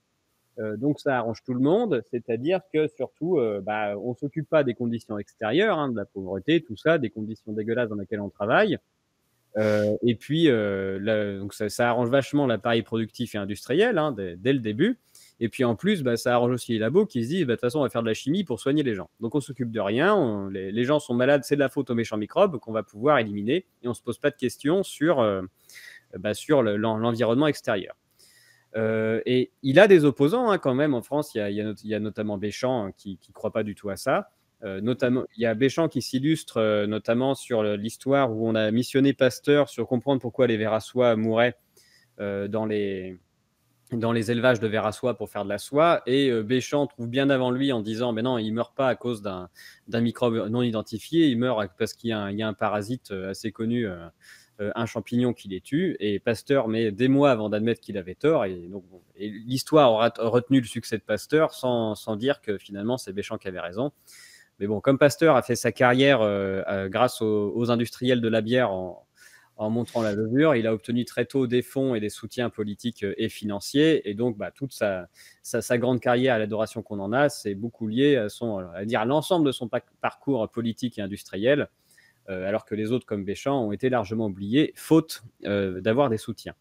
Donc ça arrange tout le monde, c'est-à-dire que surtout, bah, on s'occupe pas des conditions extérieures, hein, de la pauvreté, tout ça, des conditions dégueulasses dans lesquelles on travaille. Et puis, donc ça arrange vachement l'appareil productif et industriel, hein, dès le début. Et puis en plus, bah, ça arrange aussi les labos qui se disent, bah, de toute façon, on va faire de la chimie pour soigner les gens. Donc on s'occupe de rien, les gens sont malades, c'est de la faute aux méchants microbes qu'on va pouvoir éliminer et on se pose pas de questions sur, bah, sur l'environnement extérieur. Et il a des opposants hein, quand même en France. Il y a notamment Béchamp hein, qui ne croit pas du tout à ça. Notamment, il y a Béchamp qui s'illustre notamment sur l'histoire où on a missionné Pasteur sur comprendre pourquoi les vers à soie mouraient dans les élevages de vers à soie pour faire de la soie. Et Béchamp trouve bien avant lui en disant mais non, il ne meurt pas à cause d'un microbe non identifié, il meurt parce qu'il y a un parasite assez connu, un champignon qui les tue. Et Pasteur met des mois avant d'admettre qu'il avait tort. Et, donc, bon, et l'histoire aura retenu le succès de Pasteur sans dire que finalement c'est Béchamp qui avait raison. Mais bon, comme Pasteur a fait sa carrière grâce aux industriels de la bière en montrant la levure, il a obtenu très tôt des fonds et des soutiens politiques et financiers. Et donc, bah, toute sa grande carrière à l'adoration qu'on en a, c'est beaucoup lié à l'ensemble de son parcours politique et industriel, alors que les autres, comme Béchamp, ont été largement oubliés, faute d'avoir des soutiens.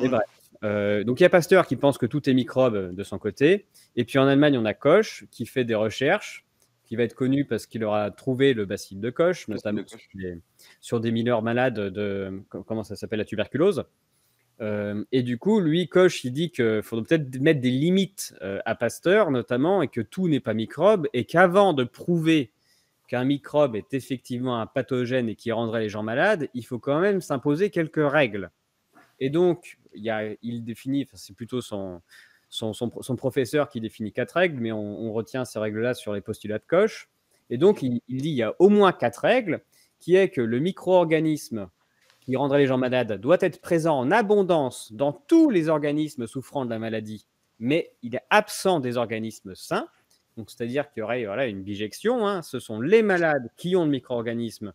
Et bref. Donc il y a Pasteur qui pense que tout est microbe de son côté. Et puis en Allemagne, on a Koch qui fait des recherches, qui va être connu parce qu'il aura trouvé le bacille de Koch, notamment sur des mineurs malades de, comment ça s'appelle, la tuberculose. Et du coup, lui, Koch, il dit qu'il faudrait peut-être mettre des limites à Pasteur, notamment, et que tout n'est pas microbe, et qu'avant de prouver qu'un microbe est effectivement un pathogène et qui rendrait les gens malades, il faut quand même s'imposer quelques règles. Et donc, il définit, enfin, c'est plutôt son professeur qui définit 4 règles, mais on retient ces règles-là sur les postulats de Koch. Et donc, il dit il y a au moins 4 règles, qui est que le micro-organisme qui rendrait les gens malades doit être présent en abondance dans tous les organismes souffrant de la maladie, mais il est absent des organismes sains. Donc, c'est-à-dire qu'il y aurait voilà, une bijection. Hein. Ce sont les malades qui ont le micro-organisme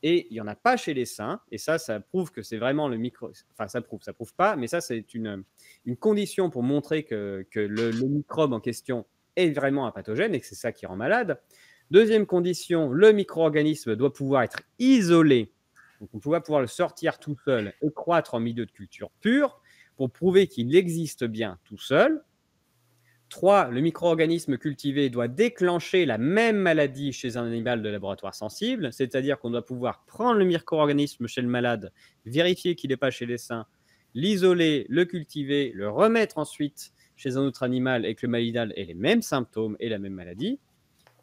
et il n'y en a pas chez les sains. Et ça prouve que c'est vraiment le micro. Enfin, ça prouve pas, mais ça, c'est une condition pour montrer que le microbe en question est vraiment un pathogène et que c'est ça qui rend malade. Deuxième condition, le micro-organisme doit pouvoir être isolé. Donc, on doit pouvoir le sortir tout seul et croître en milieu de culture pur pour prouver qu'il existe bien tout seul. 3. Le micro-organisme cultivé doit déclencher la même maladie chez un animal de laboratoire sensible, c'est-à-dire qu'on doit pouvoir prendre le micro-organisme chez le malade, vérifier qu'il n'est pas chez les sains, l'isoler, le cultiver, le remettre ensuite chez un autre animal et que le malade ait les mêmes symptômes et la même maladie.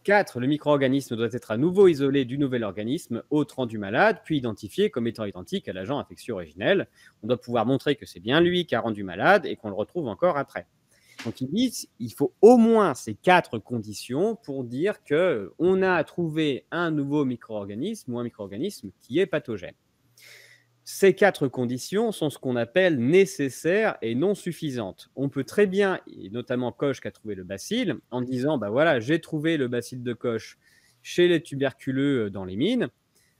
4, le micro-organisme doit être à nouveau isolé du nouvel organisme autre rendu malade, puis identifié comme étant identique à l'agent infectieux originel. On doit pouvoir montrer que c'est bien lui qui a rendu malade et qu'on le retrouve encore après. Donc, ils disent il faut au moins ces 4 conditions pour dire qu'on a trouvé un nouveau micro-organisme ou un micro-organisme qui est pathogène. Ces 4 conditions sont ce qu'on appelle nécessaires et non suffisantes. On peut très bien, et notamment Koch qui a trouvé le bacille, en disant bah voilà, j'ai trouvé le bacille de Koch chez les tuberculeux dans les mines,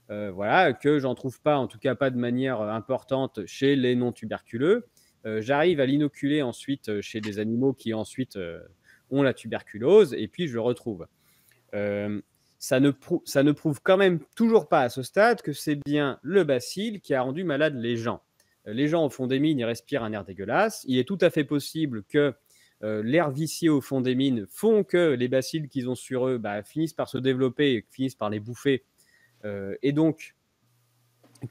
voilà, que j'en trouve pas, en tout cas pas de manière importante chez les non tuberculeux. J'arrive à l'inoculer ensuite chez des animaux qui ensuite ont la tuberculose et puis je le retrouve. Ça ne prouve quand même toujours pas à ce stade que c'est bien le bacille qui a rendu malade les gens. Les gens au fond des mines, ils respirent un air dégueulasse. Il est tout à fait possible que l'air vicié au fond des mines font que les bacilles qu'ils ont sur eux finissent par se développer et finissent par les bouffer. Et donc,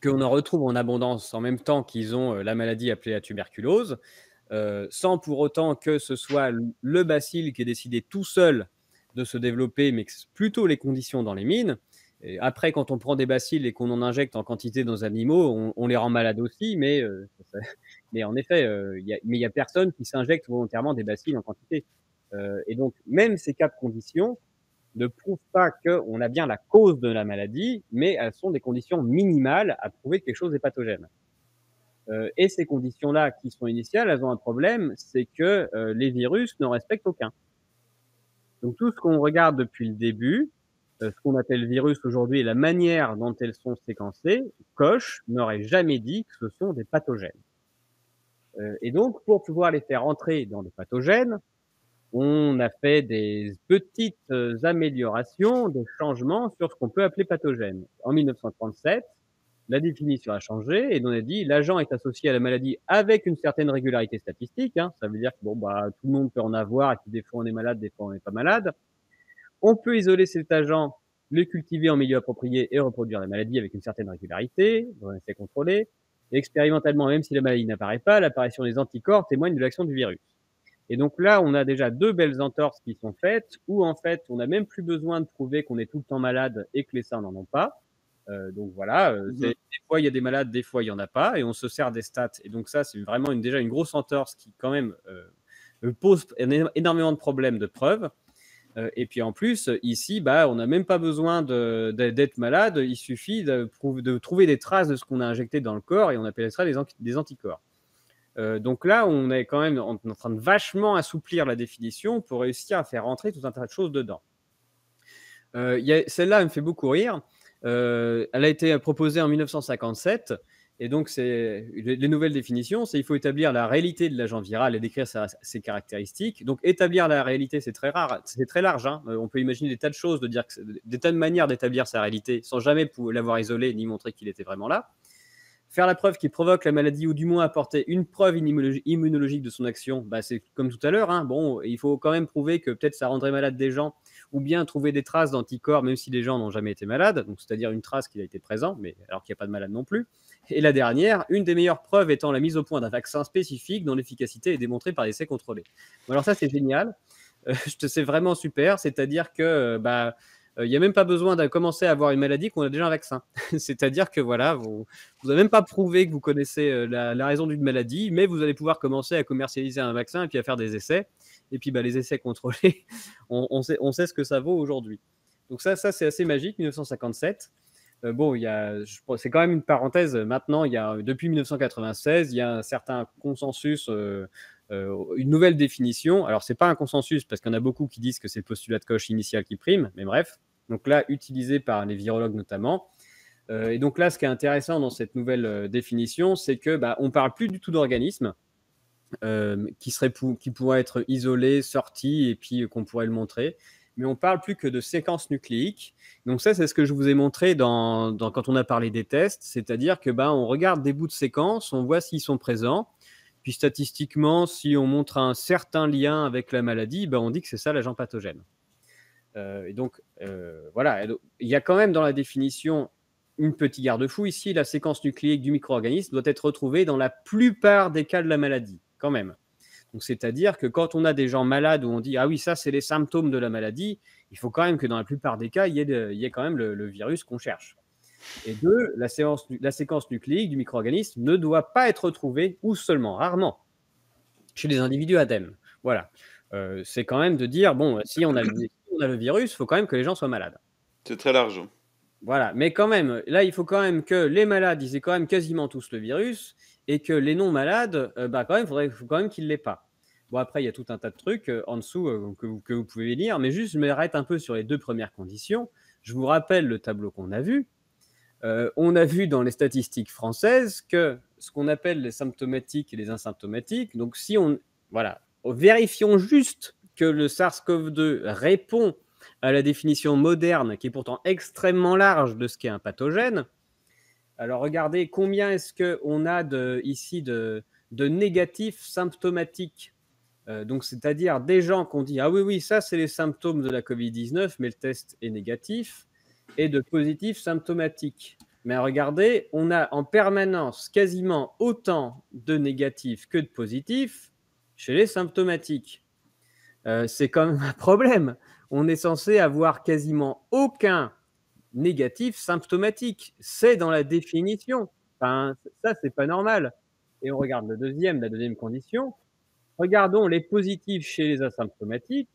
qu'on en retrouve en abondance en même temps qu'ils ont la maladie appelée la tuberculose, sans pour autant que ce soit le bacille qui est décidé tout seul de se développer, mais que c'est plutôt les conditions dans les mines. Et après, quand on prend des bacilles et qu'on en injecte en quantité dans nos animaux, on les rend malades aussi, mais en effet, il n'y a personne qui s'injecte volontairement des bacilles en quantité. Et donc, même ces 4 conditions ne prouvent pas qu'on a bien la cause de la maladie, mais elles sont des conditions minimales à prouver que quelque chose est pathogène. Et ces conditions-là, qui sont initiales, elles ont un problème, c'est que les virus n'en respectent aucun. Donc tout ce qu'on regarde depuis le début, ce qu'on appelle virus aujourd'hui et la manière dont elles sont séquencées, Koch n'aurait jamais dit que ce sont des pathogènes. Et donc pour pouvoir les faire entrer dans des pathogènes, on a fait des petites améliorations, des changements sur ce qu'on peut appeler pathogène. En 1937, la définition a changé et on a dit l'agent est associé à la maladie avec une certaine régularité statistique. Ça veut dire que bon, tout le monde peut en avoir et que des fois on est malade, des fois on n'est pas malade. On peut isoler cet agent, le cultiver en milieu approprié et reproduire la maladie avec une certaine régularité, dans un essai contrôlé. Et expérimentalement, même si la maladie n'apparaît pas, l'apparition des anticorps témoigne de l'action du virus. Et donc là, on a déjà 2 belles entorses qui sont faites, où en fait, on n'a même plus besoin de prouver qu'on est tout le temps malade et que les sains n'en ont pas. Donc voilà, des fois il y a des malades, des fois il y en a pas, et on se sert des stats. Et donc ça, c'est vraiment déjà une grosse entorse qui quand même pose énormément de problèmes de preuve. Et puis en plus, ici, on n'a même pas besoin d'être malade, il suffit de trouver des traces de ce qu'on a injecté dans le corps, et on appelle ça des anticorps. Donc là, on est quand même en train de vachement assouplir la définition pour réussir à faire rentrer tout un tas de choses dedans. Celle-là, elle me fait beaucoup rire. Elle a été proposée en 1957. Et donc, les nouvelles définitions, c'est il faut établir la réalité de l'agent viral et décrire ses caractéristiques. Donc, établir la réalité, c'est très rare, c'est très large. On peut imaginer des tas de choses, des tas de manières d'établir sa réalité sans jamais l'avoir isolé ni montrer qu'il était vraiment là. Faire la preuve qu'il provoque la maladie ou du moins apporter une preuve immunologique de son action, c'est comme tout à l'heure. Bon, il faut quand même prouver que peut-être ça rendrait malade des gens ou bien trouver des traces d'anticorps même si les gens n'ont jamais été malades, donc c'est-à-dire une trace qu'il a été présent, mais alors qu'il n'y a pas de malade non plus. Et la dernière, une des meilleures preuves étant la mise au point d'un vaccin spécifique dont l'efficacité est démontrée par des essais contrôlés. Bon, alors ça, c'est génial. C'est vraiment super, c'est-à-dire que il n'y a même pas besoin de commencer à avoir une maladie qu'on a déjà un vaccin. C'est-à-dire que voilà, vous n'avez même pas prouvé que vous connaissez la raison d'une maladie, mais vous allez pouvoir commencer à commercialiser un vaccin et puis à faire des essais. Et puis les essais contrôlés, on sait ce que ça vaut aujourd'hui. Donc ça c'est assez magique, 1957. Bon, c'est quand même une parenthèse. Maintenant, depuis 1996, il y a un certain consensus, une nouvelle définition. Alors, c'est pas un consensus parce qu'il y en a beaucoup qui disent que c'est le postulat de Koch initial qui prime, mais bref. Donc là, utilisé par les virologues notamment. Et donc là, ce qui est intéressant dans cette nouvelle définition, c'est que on parle plus du tout d'organismes qui pourraient être isolés, sortis et puis qu'on pourrait le montrer. Mais on parle plus que de séquences nucléiques. Donc ça, c'est ce que je vous ai montré quand on a parlé des tests, c'est-à-dire que on regarde des bouts de séquences, on voit s'ils sont présents, puis statistiquement, si on montre un certain lien avec la maladie, on dit que c'est ça l'agent pathogène. Et donc voilà, il y a quand même dans la définition une petite garde-fou ici, la séquence nucléique du micro-organisme doit être retrouvée dans la plupart des cas de la maladie, quand même. Donc, c'est-à-dire que quand on a des gens malades où on dit « Ah oui, ça, c'est les symptômes de la maladie », il faut quand même que dans la plupart des cas, il y ait quand même le virus qu'on cherche. Et deux, la séquence nucléique du micro-organisme ne doit pas être retrouvée, ou seulement rarement, chez les individus indemnes. Voilà. C'est quand même de dire, bon, si on a le virus, il faut quand même que les gens soient malades. C'est très large. Voilà, mais quand même, là, il faut quand même que les malades, ils aient quand même quasiment tous le virus, et que les non-malades, quand même, faut quand même qu'ils l'aient pas. Bon, après, il y a tout un tas de trucs en dessous que vous pouvez lire, mais juste, je m'arrête un peu sur les 2 premières conditions. Je vous rappelle le tableau qu'on a vu. On a vu dans les statistiques françaises que ce qu'on appelle les symptomatiques et les asymptomatiques, donc si on, voilà, vérifions juste que le SARS-CoV-2 répond à la définition moderne, qui est pourtant extrêmement large de ce qu'est un pathogène. Alors regardez combien est-ce qu'on a ici de négatifs symptomatiques. Donc c'est-à-dire des gens qu'on dit « Ah oui, oui, ça c'est les symptômes de la Covid-19, mais le test est négatif », et de positifs symptomatiques. Mais regardez, on a en permanence quasiment autant de négatifs que de positifs chez les symptomatiques. C'est quand même un problème. On est censé avoir quasiment aucun négatif symptomatique. C'est dans la définition. Enfin, ça, c'est pas normal. Et on regarde la deuxième condition. Regardons les positifs chez les asymptomatiques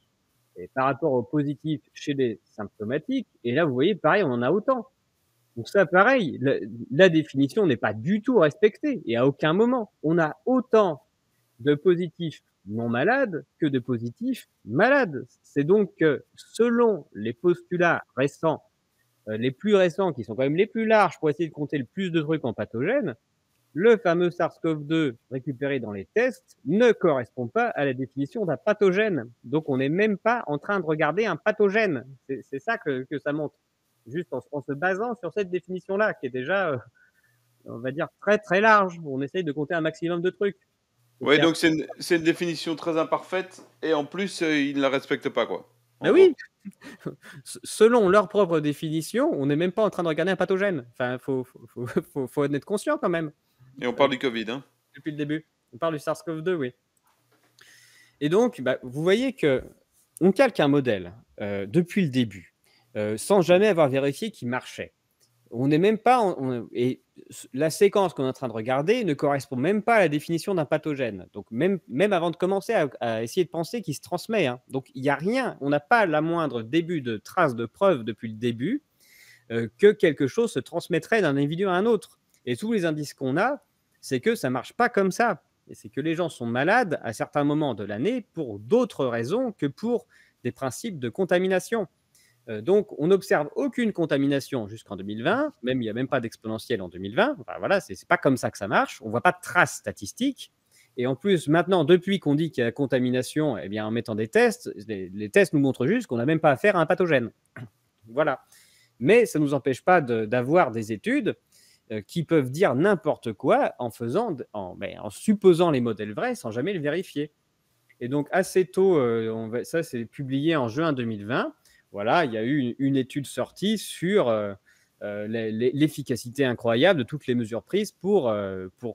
et par rapport aux positifs chez les symptomatiques. Et là, vous voyez, pareil, on en a autant. Donc ça, pareil, la définition n'est pas du tout respectée et à aucun moment. On a autant de positifs non malades que de positifs malades. C'est donc que selon les postulats récents, les plus récents, qui sont quand même les plus larges pour essayer de compter le plus de trucs en pathogènes, le fameux SARS-CoV-2 récupéré dans les tests ne correspond pas à la définition d'un pathogène. Donc on n'est même pas en train de regarder un pathogène. C'est ça que ça montre. Juste en se basant sur cette définition-là, qui est déjà, on va dire, très très large. On essaye de compter un maximum de trucs. Oui, donc c'est une définition très imparfaite et en plus, ils ne la respectent pas, quoi, en Ben gros. oui, selon leur propre définition, on n'est même pas en train de regarder un pathogène. Enfin, faut en être conscient quand même, Et on parle du Covid, hein. depuis le début. On parle du SARS-CoV-2, oui. Et donc, vous voyez qu'on calque un modèle depuis le début, sans jamais avoir vérifié qu'il marchait. On n'est même pas et la séquence qu'on est en train de regarder ne correspond même pas à la définition d'un pathogène. Donc même avant de commencer à essayer de penser qu'il se transmet, hein. Donc il y a rien, on n'a pas la moindre début de trace de preuve depuis le début, que quelque chose se transmettrait d'un individu à un autre. Et tous les indices qu'on a, c'est que ça marche pas comme ça. Et c'est que les gens sont malades à certains moments de l'année pour d'autres raisons que pour des principes de contamination. Donc, on n'observe aucune contamination jusqu'en 2020, même il n'y a même pas d'exponentielle en 2020. Enfin, voilà, c'est pas comme ça que ça marche. On ne voit pas de traces statistiques. Et en plus, maintenant, depuis qu'on dit qu'il y a contamination, eh bien, en mettant des tests, les tests nous montrent juste qu'on n'a même pas affaire à un pathogène. Voilà. Mais ça ne nous empêche pas d'avoir des études qui peuvent dire n'importe quoi en supposant les modèles vrais sans jamais les vérifier. Et donc, assez tôt, ça c'est publié en juin 2020. Voilà, il y a eu une étude sortie sur l'efficacité incroyable de toutes les mesures prises pour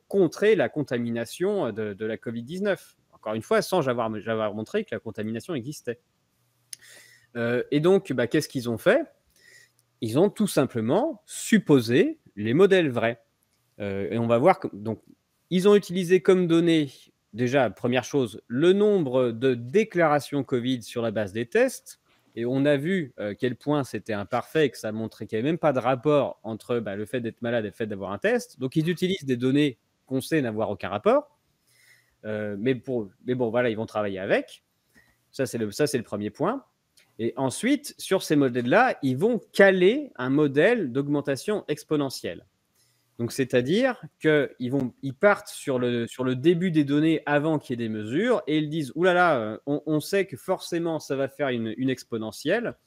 contrer la contamination de la Covid-19. Encore une fois, sans avoir montré que la contamination existait. Et donc, qu'est-ce qu'ils ont fait? Ils ont tout simplement supposé les modèles vrais. Et on va voir donc, ils ont utilisé comme données, déjà, première chose, le nombre de déclarations Covid sur la base des tests. Et on a vu quel point c'était imparfait, que ça montrait qu'il n'y avait même pas de rapport entre le fait d'être malade et le fait d'avoir un test. Donc, ils utilisent des données qu'on sait n'avoir aucun rapport. Mais bon, voilà, ils vont travailler avec. Ça, c'est le premier point. Et ensuite, sur ces modèles-là, ils vont caler un modèle d'augmentation exponentielle. Donc, c'est-à-dire qu'ils partent sur le début des données avant qu'il y ait des mesures et ils disent « Ouh là là, on sait que forcément, ça va faire une exponentielle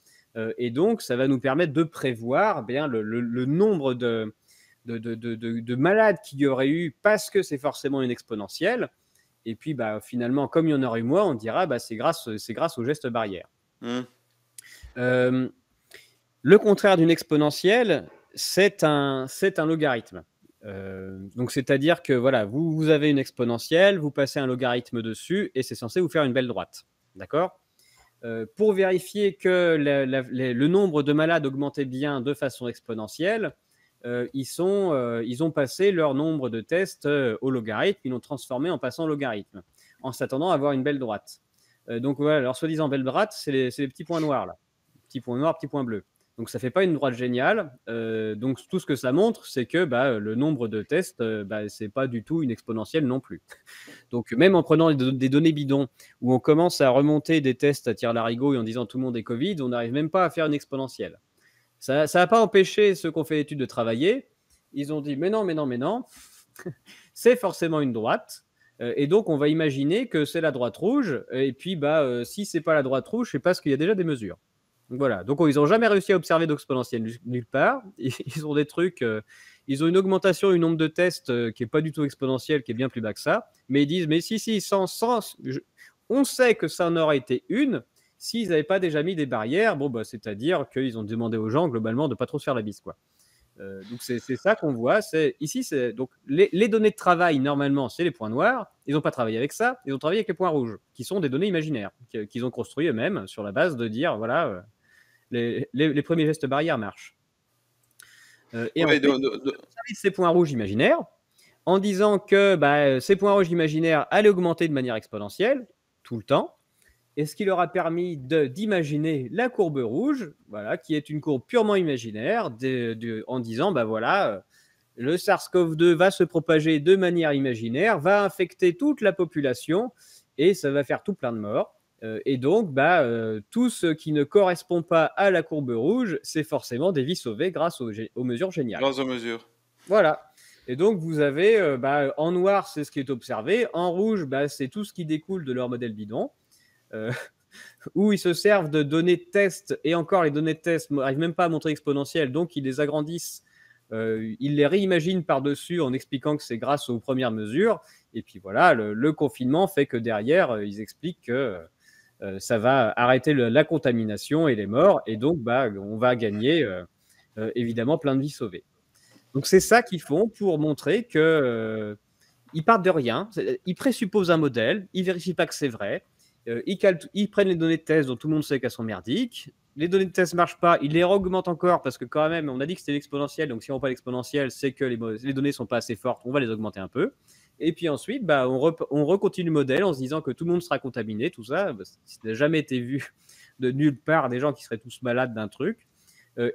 et donc, ça va nous permettre de prévoir le nombre de malades qu'il y aurait eu parce que c'est forcément une exponentielle. Et puis, finalement, comme il y en aurait eu moins, on dira c'est grâce aux gestes barrières. Le contraire d'une exponentielle, c'est un logarithme. Donc c'est-à-dire que voilà, vous avez une exponentielle, vous passez un logarithme dessus et c'est censé vous faire une belle droite. D'accord? Pour vérifier que le nombre de malades augmentait bien de façon exponentielle, ils ont passé leur nombre de tests au logarithme, ils l'ont transformé en passant au logarithme, en s'attendant à avoir une belle droite. Donc voilà, leur soi-disant belle droite, c'est les petits points noirs là. Petit point noir, petit point bleu. Donc ça fait pas une droite géniale. Donc tout ce que ça montre, c'est que le nombre de tests, c'est pas du tout une exponentielle non plus. Donc même en prenant des données bidons, où on commence à remonter des tests à tire-larigot et en disant tout le monde est Covid, on n'arrive même pas à faire une exponentielle. Ça n'a pas empêché ceux qui ont fait l'étude de travailler. Ils ont dit mais non, mais non, mais non, c'est forcément une droite. Et donc on va imaginer que c'est la droite rouge. Et puis si c'est pas la droite rouge, c'est parce qu'il y a déjà des mesures. Donc voilà. Donc ils n'ont jamais réussi à observer d'exponentielle nulle part. Ils ont des trucs. Ils ont une augmentation du nombre de tests qui est pas du tout exponentielle, qui est bien plus bas que ça. Mais ils disent mais si, on sait que ça en aurait été une s'ils n'avaient pas déjà mis des barrières. Bon c'est-à-dire qu'ils ont demandé aux gens globalement de pas trop se faire la bise, quoi. Donc c'est ça qu'on voit. Ici, donc les données de travail normalement, c'est les points noirs. Ils n'ont pas travaillé avec ça. Ils ont travaillé avec les points rouges, qui sont des données imaginaires qu'ils ont construit eux-mêmes sur la base de dire voilà, les premiers gestes barrières marchent. Et Ouais, ensuite, ces points rouges imaginaires, en disant que ces points rouges imaginaires allaient augmenter de manière exponentielle tout le temps. Et ce qui leur a permis d'imaginer la courbe rouge, voilà, qui est une courbe purement imaginaire, en disant voilà, le SARS-CoV-2 va se propager de manière imaginaire, va infecter toute la population et ça va faire tout plein de morts. Et donc, tout ce qui ne correspond pas à la courbe rouge, c'est forcément des vies sauvées grâce aux mesures géniales. grâce aux mesures. Voilà. Et donc, vous avez, en noir, c'est ce qui est observé. En rouge, c'est tout ce qui découle de leur modèle bidon. Où ils se servent de données de test, et encore les données de test n'arrivent même pas à montrer exponentielles, donc ils les agrandissent, ils les réimaginent par-dessus en expliquant que c'est grâce aux premières mesures. Et puis voilà, le confinement fait que derrière, ils expliquent que ça va arrêter la contamination et les morts, et donc on va gagner évidemment plein de vies sauvées. Donc c'est ça qu'ils font pour montrer que ils partent de rien, ils présupposent un modèle, ils vérifient pas que c'est vrai. Ils prennent les données de test dont tout le monde sait qu'elles sont merdiques. Les données de test ne marchent pas, ils les augmentent encore parce que quand même, on a dit que c'était l'exponentielle. Donc si on n'a pas l'exponentielle, c'est que les données ne sont pas assez fortes, on va les augmenter un peu. Et puis ensuite, on recontinue le modèle en se disant que tout le monde sera contaminé, tout ça. Ça n'a jamais été vu de nulle part des gens qui seraient tous malades d'un truc.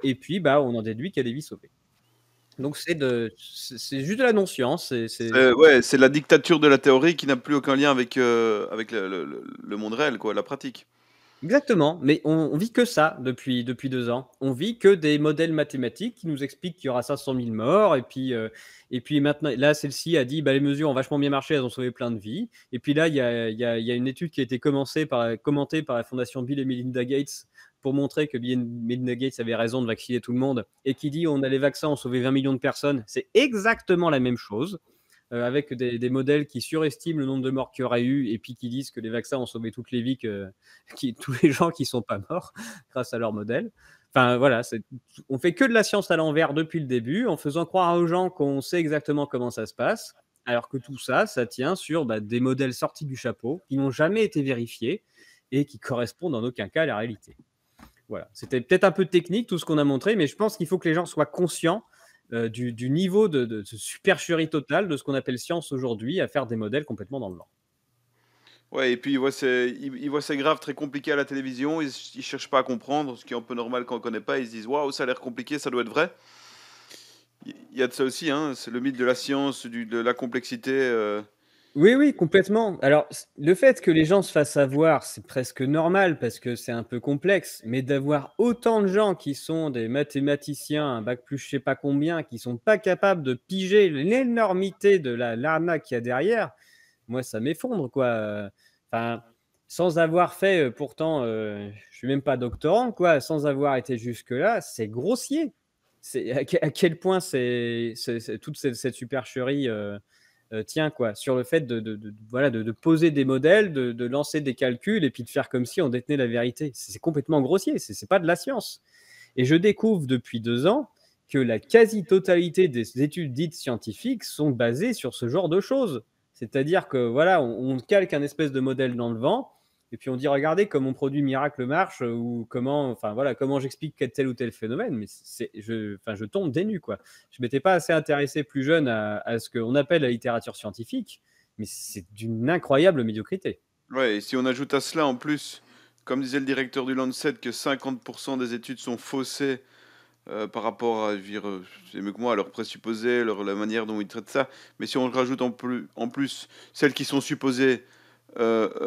Et puis, on en déduit qu'il y a des vies sauvées. Donc c'est juste de la non-science. C'est la dictature de la théorie qui n'a plus aucun lien avec le monde réel, quoi, la pratique. Exactement, mais on vit que ça depuis 2 ans. On vit que des modèles mathématiques qui nous expliquent qu'il y aura 500 000 morts et puis maintenant là, celle-ci a dit: «Les mesures ont vachement bien marché, elles ont sauvé plein de vies» et puis là, il y a une étude qui a été commentée par la fondation Bill et Melinda Gates pour montrer que Bill et Melinda Gates avaient raison de vacciner tout le monde et qui dit: «Les vaccins ont sauvé 20 millions de personnes». C'est exactement la même chose. Avec des modèles qui surestiment le nombre de morts qu'il y aurait eu et puis qui disent que les vaccins ont sauvé toutes les vies, tous les gens qui ne sont pas morts grâce à leur modèle. Enfin voilà, on fait que de la science à l'envers depuis le début, en faisant croire aux gens qu'on sait exactement comment ça se passe, alors que tout ça, ça tient sur des modèles sortis du chapeau, qui n'ont jamais été vérifiés et qui correspondent en aucun cas à la réalité. Voilà, c'était peut-être un peu technique tout ce qu'on a montré, mais je pense qu'il faut que les gens soient conscients du niveau de supercherie totale de ce qu'on appelle science aujourd'hui à faire des modèles complètement dans le blanc. Ouais, et puis ils voient ces graphes très compliqués à la télévision, ils cherchent pas à comprendre, ce qui est un peu normal quand on connaît pas, ils se disent: «Waouh, ça a l'air compliqué, ça doit être vrai». Il y a de ça aussi, hein, c'est le mythe de la science, de la complexité. Oui, oui, complètement. Alors, le fait que les gens se fassent avoir, c'est presque normal parce que c'est un peu complexe, mais d'avoir autant de gens qui sont des mathématiciens, un bac plus je sais pas combien, qui sont pas capables de piger l'énormité de l'arnaque qu'il y a derrière, moi ça m'effondre, quoi. Enfin, sans avoir fait, pourtant, je suis même pas doctorant, quoi, sans avoir été jusque-là, c'est grossier. C'est à quel point c'est toute cette supercherie, tient, quoi, sur le fait voilà, de poser des modèles, de lancer des calculs et puis de faire comme si on détenait la vérité. C'est complètement grossier, c'est pas de la science. Et je découvre depuis 2 ans que la quasi-totalité des études dites scientifiques sont basées sur ce genre de choses. C'est-à-dire que voilà, on calque un espèce de modèle dans le vent et puis on dit: «Regardez comme mon produit miracle marche», ou comment enfin voilà, comment j'explique tel ou tel phénomène, mais je tombe des nues, quoi. Je m'étais pas assez intéressé plus jeune à ce qu'on appelle la littérature scientifique, mais c'est d'une incroyable médiocrité. Ouais, et si on ajoute à cela en plus, comme disait le directeur du Lancet, que 50% des études sont faussées par rapport à, je veux dire, c'est mieux que moi, leurs présupposés, la manière dont ils traitent ça. Mais si on rajoute en plus celles qui sont supposées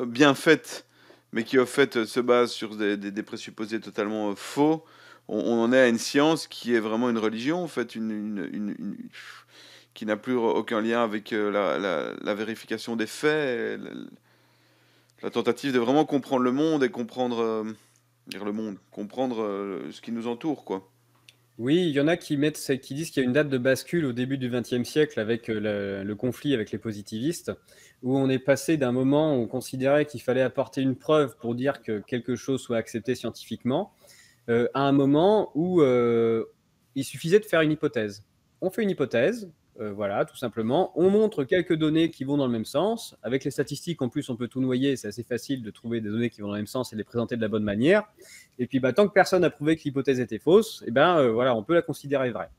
bien faites, mais qui au fait se basent sur des présupposés totalement faux, on en est à une science qui est vraiment une religion, en fait, qui n'a plus aucun lien avec la vérification des faits, la tentative de vraiment comprendre le monde et comprendre, dire le monde, comprendre ce qui nous entoure, quoi. Oui, il y en a qui disent qu'il y a une date de bascule au début du XXe siècle avec, le conflit avec les positivistes, où on est passé d'un moment où on considérait qu'il fallait apporter une preuve pour dire que quelque chose soit accepté scientifiquement, à un moment où, il suffisait de faire une hypothèse. On fait une hypothèse, voilà, tout simplement. On montre quelques données qui vont dans le même sens. Avec les statistiques, en plus, on peut tout noyer, c'est assez facile de trouver des données qui vont dans le même sens et de les présenter de la bonne manière. Et puis, bah, tant que personne n'a prouvé que l'hypothèse était fausse, eh ben, voilà, on peut la considérer vraie.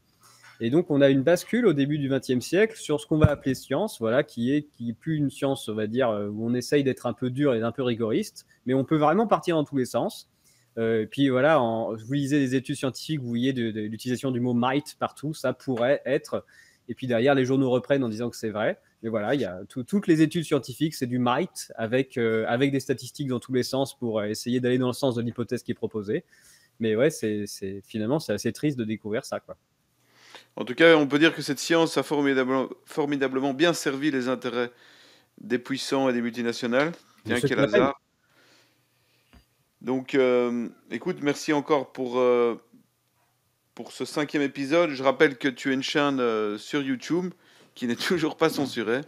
Et donc, on a une bascule au début du XXe siècle sur ce qu'on va appeler science, voilà, qui est plus une science, on va dire, où on essaye d'être un peu dur et un peu rigoriste, mais on peut vraiment partir dans tous les sens. Et puis voilà, vous lisez des études scientifiques, vous voyez l'utilisation du mot might partout, ça pourrait être. Et puis derrière, les journaux reprennent en disant que c'est vrai. Mais voilà, il y a toutes les études scientifiques, c'est du might avec des statistiques dans tous les sens pour essayer d'aller dans le sens de l'hypothèse qui est proposée. Mais ouais, finalement, c'est assez triste de découvrir ça, quoi. En tout cas, on peut dire que cette science a formidablement bien servi les intérêts des puissants et des multinationales. De Tiens, ceux quel qui la payent. hasard. Donc, écoute, merci encore pour ce 5e épisode. Je rappelle que tu as une chaîne sur YouTube qui n'est toujours pas censurée,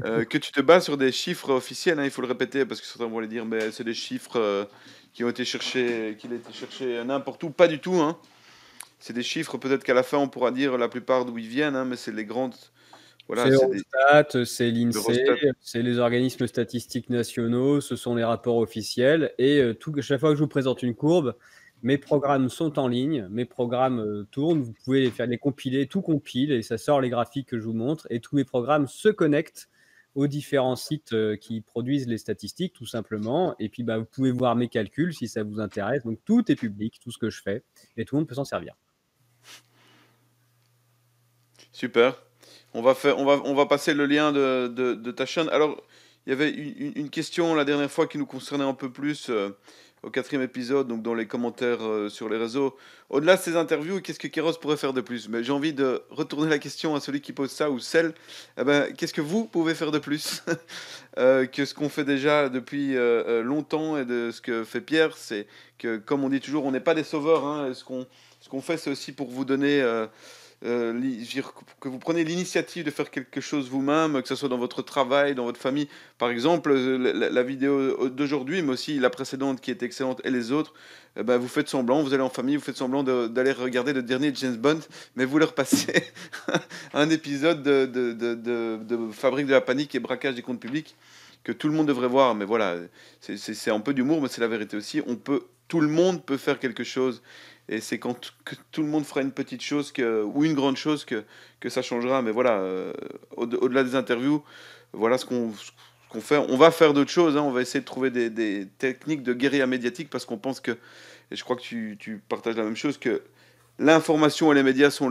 que tu te bases sur des chiffres officiels, hein, il faut le répéter parce que certains vont les dire, mais c'est des chiffres qui ont été cherchés, qu'il a été cherché n'importe où. Pas du tout, hein. C'est des chiffres, peut-être qu'à la fin on pourra dire la plupart d'où ils viennent, hein, mais c'est les grandes. Voilà, C'est c'est des Eurostat, c'est l'INSEE, Eurostat. c'est les organismes statistiques nationaux, ce sont les rapports officiels et chaque fois que je vous présente une courbe, mes programmes sont en ligne, mes programmes, tournent, vous pouvez les compiler, tout compile et ça sort les graphiques que je vous montre et tous mes programmes se connectent aux différents sites, qui produisent les statistiques tout simplement et puis, bah, vous pouvez voir mes calculs si ça vous intéresse, donc tout est public, tout ce que je fais et tout le monde peut s'en servir. Super. On va passer le lien de ta chaîne. Alors, il y avait une question la dernière fois qui nous concernait un peu plus au 4e épisode, donc dans les commentaires sur les réseaux. Au-delà de ces interviews, qu'est-ce que Kéros pourrait faire de plus? Mais j'ai envie de retourner la question à celui qui pose ça ou celle. Eh ben, qu'est-ce que vous pouvez faire de plus que ce qu'on fait déjà depuis longtemps et de ce que fait Pierre? C'est que, comme on dit toujours, on n'est pas des sauveurs, hein. Ce qu'on fait, c'est aussi pour vous donner je veux dire, que vous prenez l'initiative de faire quelque chose vous-même, que ce soit dans votre travail, dans votre famille. Par exemple, la vidéo d'aujourd'hui, mais aussi la précédente qui est excellente et les autres, ben, vous faites semblant, vous allez en famille, vous faites semblant d'aller regarder le dernier James Bond, mais vous leur passez un épisode de Fabrique de la panique et braquage des comptes publics que tout le monde devrait voir. Mais voilà, c'est un peu d'humour, mais c'est la vérité aussi. Tout le monde peut faire quelque chose. Et c'est quand que tout le monde fera une petite chose ou une grande chose que ça changera. Mais voilà, au-delà des interviews, voilà ce qu'on fait. On va faire d'autres choses, hein. On va essayer de trouver des techniques de guérilla médiatique parce qu'on pense que, et je crois que tu partages la même chose, que l'information et les médias sont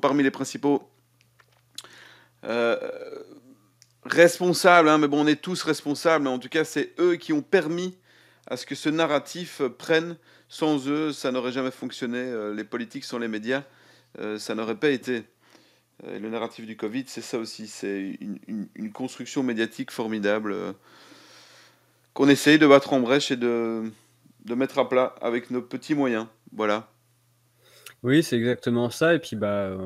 parmi les principaux euh, responsables, hein. Mais bon, on est tous responsables, mais en tout cas, c'est eux qui ont permis à ce que ce narratif prenne. Sans eux, ça n'aurait jamais fonctionné. Les politiques sans les médias, ça n'aurait pas été. Et le narratif du Covid, c'est ça aussi. C'est une construction médiatique formidable qu'on essaye de battre en brèche et de mettre à plat avec nos petits moyens. Voilà. Oui, c'est exactement ça et puis, bah,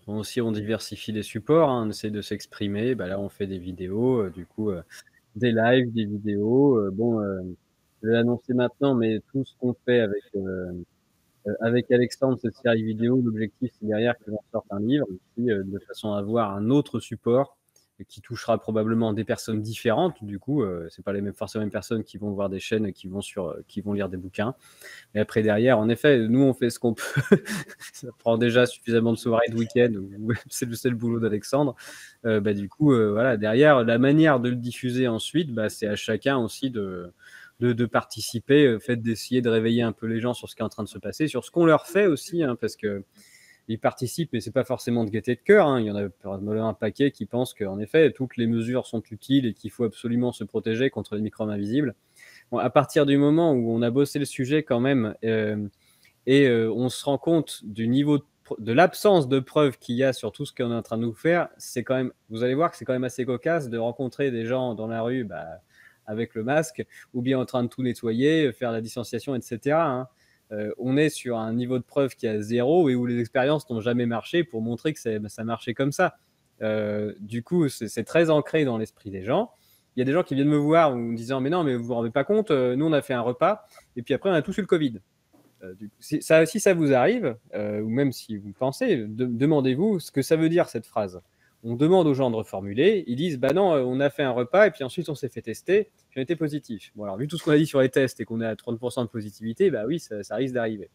on diversifie les supports, hein, on essaie de s'exprimer. Bah, là, on fait des vidéos, du coup, des lives, des vidéos, bon, je vais l'annoncer maintenant, mais tout ce qu'on fait avec, Avec Alexandre, cette série vidéo, l'objectif, c'est derrière que l'on sorte un livre aussi, de façon à avoir un autre support qui touchera probablement des personnes différentes. Du coup, c'est pas forcément les mêmes personnes qui vont voir des chaînes, qui vont lire des bouquins. Et après derrière, en effet, nous on fait ce qu'on peut. Ça prend déjà suffisamment de soirées de week-end, c'est le boulot d'Alexandre. Du coup, voilà, derrière, la manière de le diffuser ensuite, c'est à chacun aussi de participer, au fait d'essayer de réveiller un peu les gens sur ce qui est en train de se passer, sur ce qu'on leur fait aussi, hein, parce que ils participent, mais c'est pas forcément de gaieté de cœur, hein. Il y en a probablement un paquet qui pensent qu'en effet, toutes les mesures sont utiles et qu'il faut absolument se protéger contre les microbes invisibles. Bon, à partir du moment où on a bossé le sujet quand même, on se rend compte du niveau de l'absence de preuves qu'il y a sur tout ce qu'on est en train de nous faire, c'est quand même, vous allez voir que c'est quand même assez cocasse de rencontrer des gens dans la rue, avec le masque, ou bien en train de tout nettoyer, faire la distanciation, etc., hein. On est sur un niveau de preuve qui est à 0 et où les expériences n'ont jamais marché pour montrer que ça marchait comme ça. Du coup, c'est très ancré dans l'esprit des gens. Il y a des gens qui viennent me voir en me disant mais non, mais vous vous rendez pas compte, nous on a fait un repas et puis après on a tous eu le Covid. Du coup, si ça vous arrive, ou même si vous pensez, demandez-vous ce que ça veut dire cette phrase. On demande aux gens de reformuler, ils disent bah non, on a fait un repas et puis ensuite on s'est fait tester, puis on était positif. Bon alors vu tout ce qu'on a dit sur les tests et qu'on est à 30% de positivité, bah oui, ça risque d'arriver.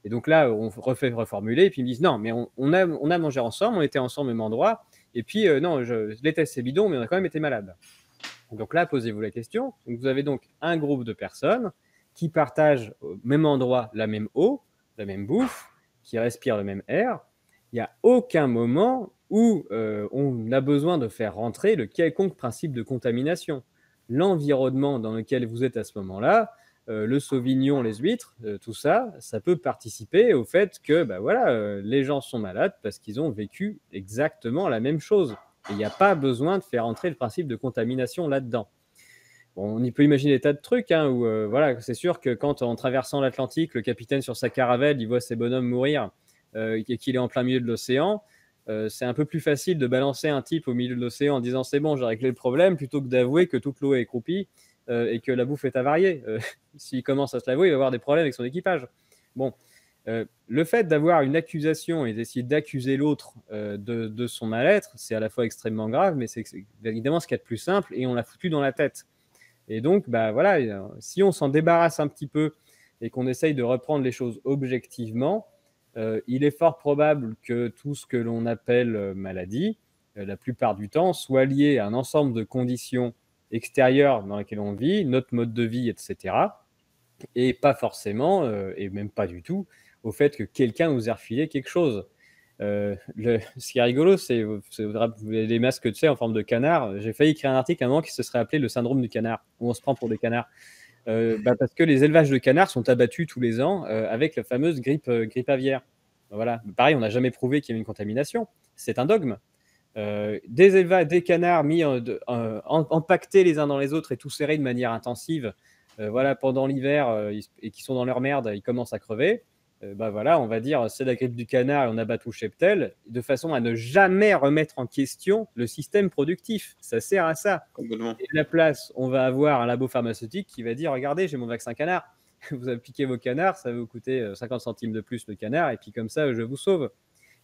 Et donc là, on refait reformuler et puis ils me disent non, mais on a mangé ensemble, on était ensemble au même endroit, et puis non, les tests c'est bidon, mais on a quand même été malade. Donc là, posez-vous la question. Donc vous avez donc un groupe de personnes qui partagent au même endroit la même eau, la même bouffe, qui respirent le même air. Il n'y a aucun moment où on a besoin de faire rentrer le quelconque principe de contamination. L'environnement dans lequel vous êtes à ce moment-là, le sauvignon, les huîtres, tout ça, ça peut participer au fait que les gens sont malades parce qu'ils ont vécu exactement la même chose. Et il n'y a pas besoin de faire entrer le principe de contamination là-dedans. Bon, on y peut imaginer des tas de trucs, hein, où c'est sûr que quand en traversant l'Atlantique, le capitaine sur sa caravelle, il voit ses bonhommes mourir et qu'il est en plein milieu de l'océan, c'est un peu plus facile de balancer un type au milieu de l'océan en disant c'est bon, j'ai réglé le problème, plutôt que d'avouer que toute l'eau est croupie et que la bouffe est avariée. S'il commence à se l'avouer, il va avoir des problèmes avec son équipage. Bon, le fait d'avoir une accusation et d'essayer d'accuser l'autre de son mal-être, c'est à la fois extrêmement grave, mais c'est évidemment ce qu'il y a de plus simple et on l'a foutu dans la tête. Et donc, si on s'en débarrasse un petit peu et qu'on essaye de reprendre les choses objectivement, il est fort probable que tout ce que l'on appelle maladie, la plupart du temps, soit lié à un ensemble de conditions extérieures dans lesquelles on vit, notre mode de vie, etc., et pas forcément, et même pas du tout, au fait que quelqu'un nous ait refilé quelque chose. Ce qui est rigolo, c'est les masques, tu sais, en forme de canard. J'ai failli écrire un article à un moment qui se serait appelé le syndrome du canard, où on se prend pour des canards. Parce que les élevages de canards sont abattus tous les ans avec la fameuse grippe aviaire. Voilà. Pareil, on n'a jamais prouvé qu'il y avait une contamination. C'est un dogme. Des canards mis empaquetés les uns dans les autres et tout serrés de manière intensive, pendant l'hiver, et qui sont dans leur merde, ils commencent à crever. On va dire c'est la grippe du canard et on abat tout le cheptel, de façon à ne jamais remettre en question le système productif. Ça sert à ça. Complètement. Et à la place, on va avoir un labo pharmaceutique qui va dire regardez, j'ai mon vaccin canard. Vous avez piqué vos canards, ça va vous coûter 50 centimes de plus le canard, et puis comme ça, je vous sauve.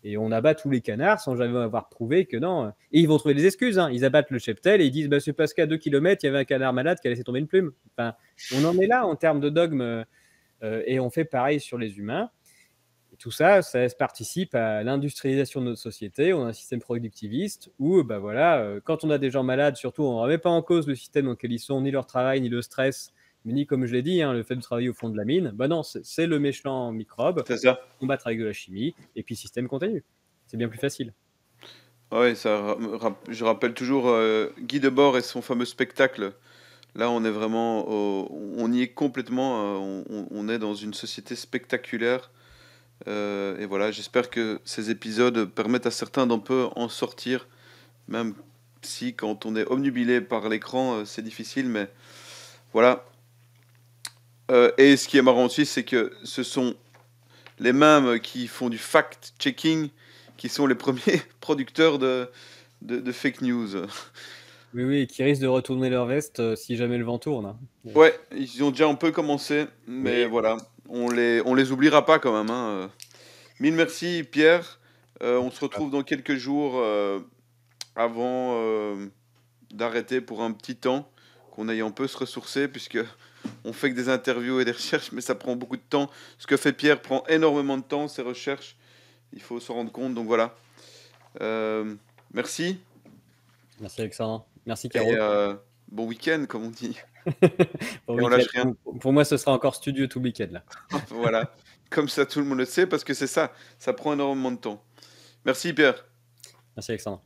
Et on abat tous les canards sans jamais avoir prouvé que non. Et ils vont trouver des excuses, hein. Ils abattent le cheptel et ils disent c'est parce qu'à 2 km, il y avait un canard malade qui a laissé tomber une plume. Enfin, on en est là en termes de dogme, et on fait pareil sur les humains. Et tout ça, ça participe à l'industrialisation de notre société. On a un système productiviste où, quand on a des gens malades, surtout, on ne remet pas en cause le système dans lequel ils sont, ni leur travail, ni le stress, mais ni, comme je l'ai dit, hein, le fait de travailler au fond de la mine. Non, c'est le méchant microbe, C'est ça. combattre avec de la chimie, et puis système continue. C'est bien plus facile. Ouais, je rappelle toujours Guy Debord et son fameux spectacle. Là, on est vraiment, on y est complètement. On est dans une société spectaculaire. Et voilà, j'espère que ces épisodes permettent à certains d'un peu en sortir, même si quand on est omnubilé par l'écran, c'est difficile, mais voilà. Et ce qui est marrant aussi, c'est que ce sont les mêmes qui font du fact-checking qui sont les premiers producteurs de fake news. Oui, oui, et qui risquent de retourner leur veste si jamais le vent tourne, hein. Ouais, ils ont déjà un peu commencé, mais Oui, voilà. on les oubliera pas quand même, hein. Mille merci Pierre. On se retrouve dans quelques jours avant d'arrêter pour un petit temps, qu'on aille un peu se ressourcer, puisque on fait que des interviews et des recherches, mais ça prend beaucoup de temps. Ce que fait Pierre prend énormément de temps, ses recherches. Il faut se rendre compte, donc voilà. Merci Merci Alexandre. Merci et Caro. bon week-end, comme on dit. Bon Et on week-end. lâche rien. Pour moi, ce sera encore studio tout le week-end là. Voilà. Comme ça, tout le monde le sait, parce que c'est ça. Ça prend énormément de temps. Merci Pierre. Merci Alexandre.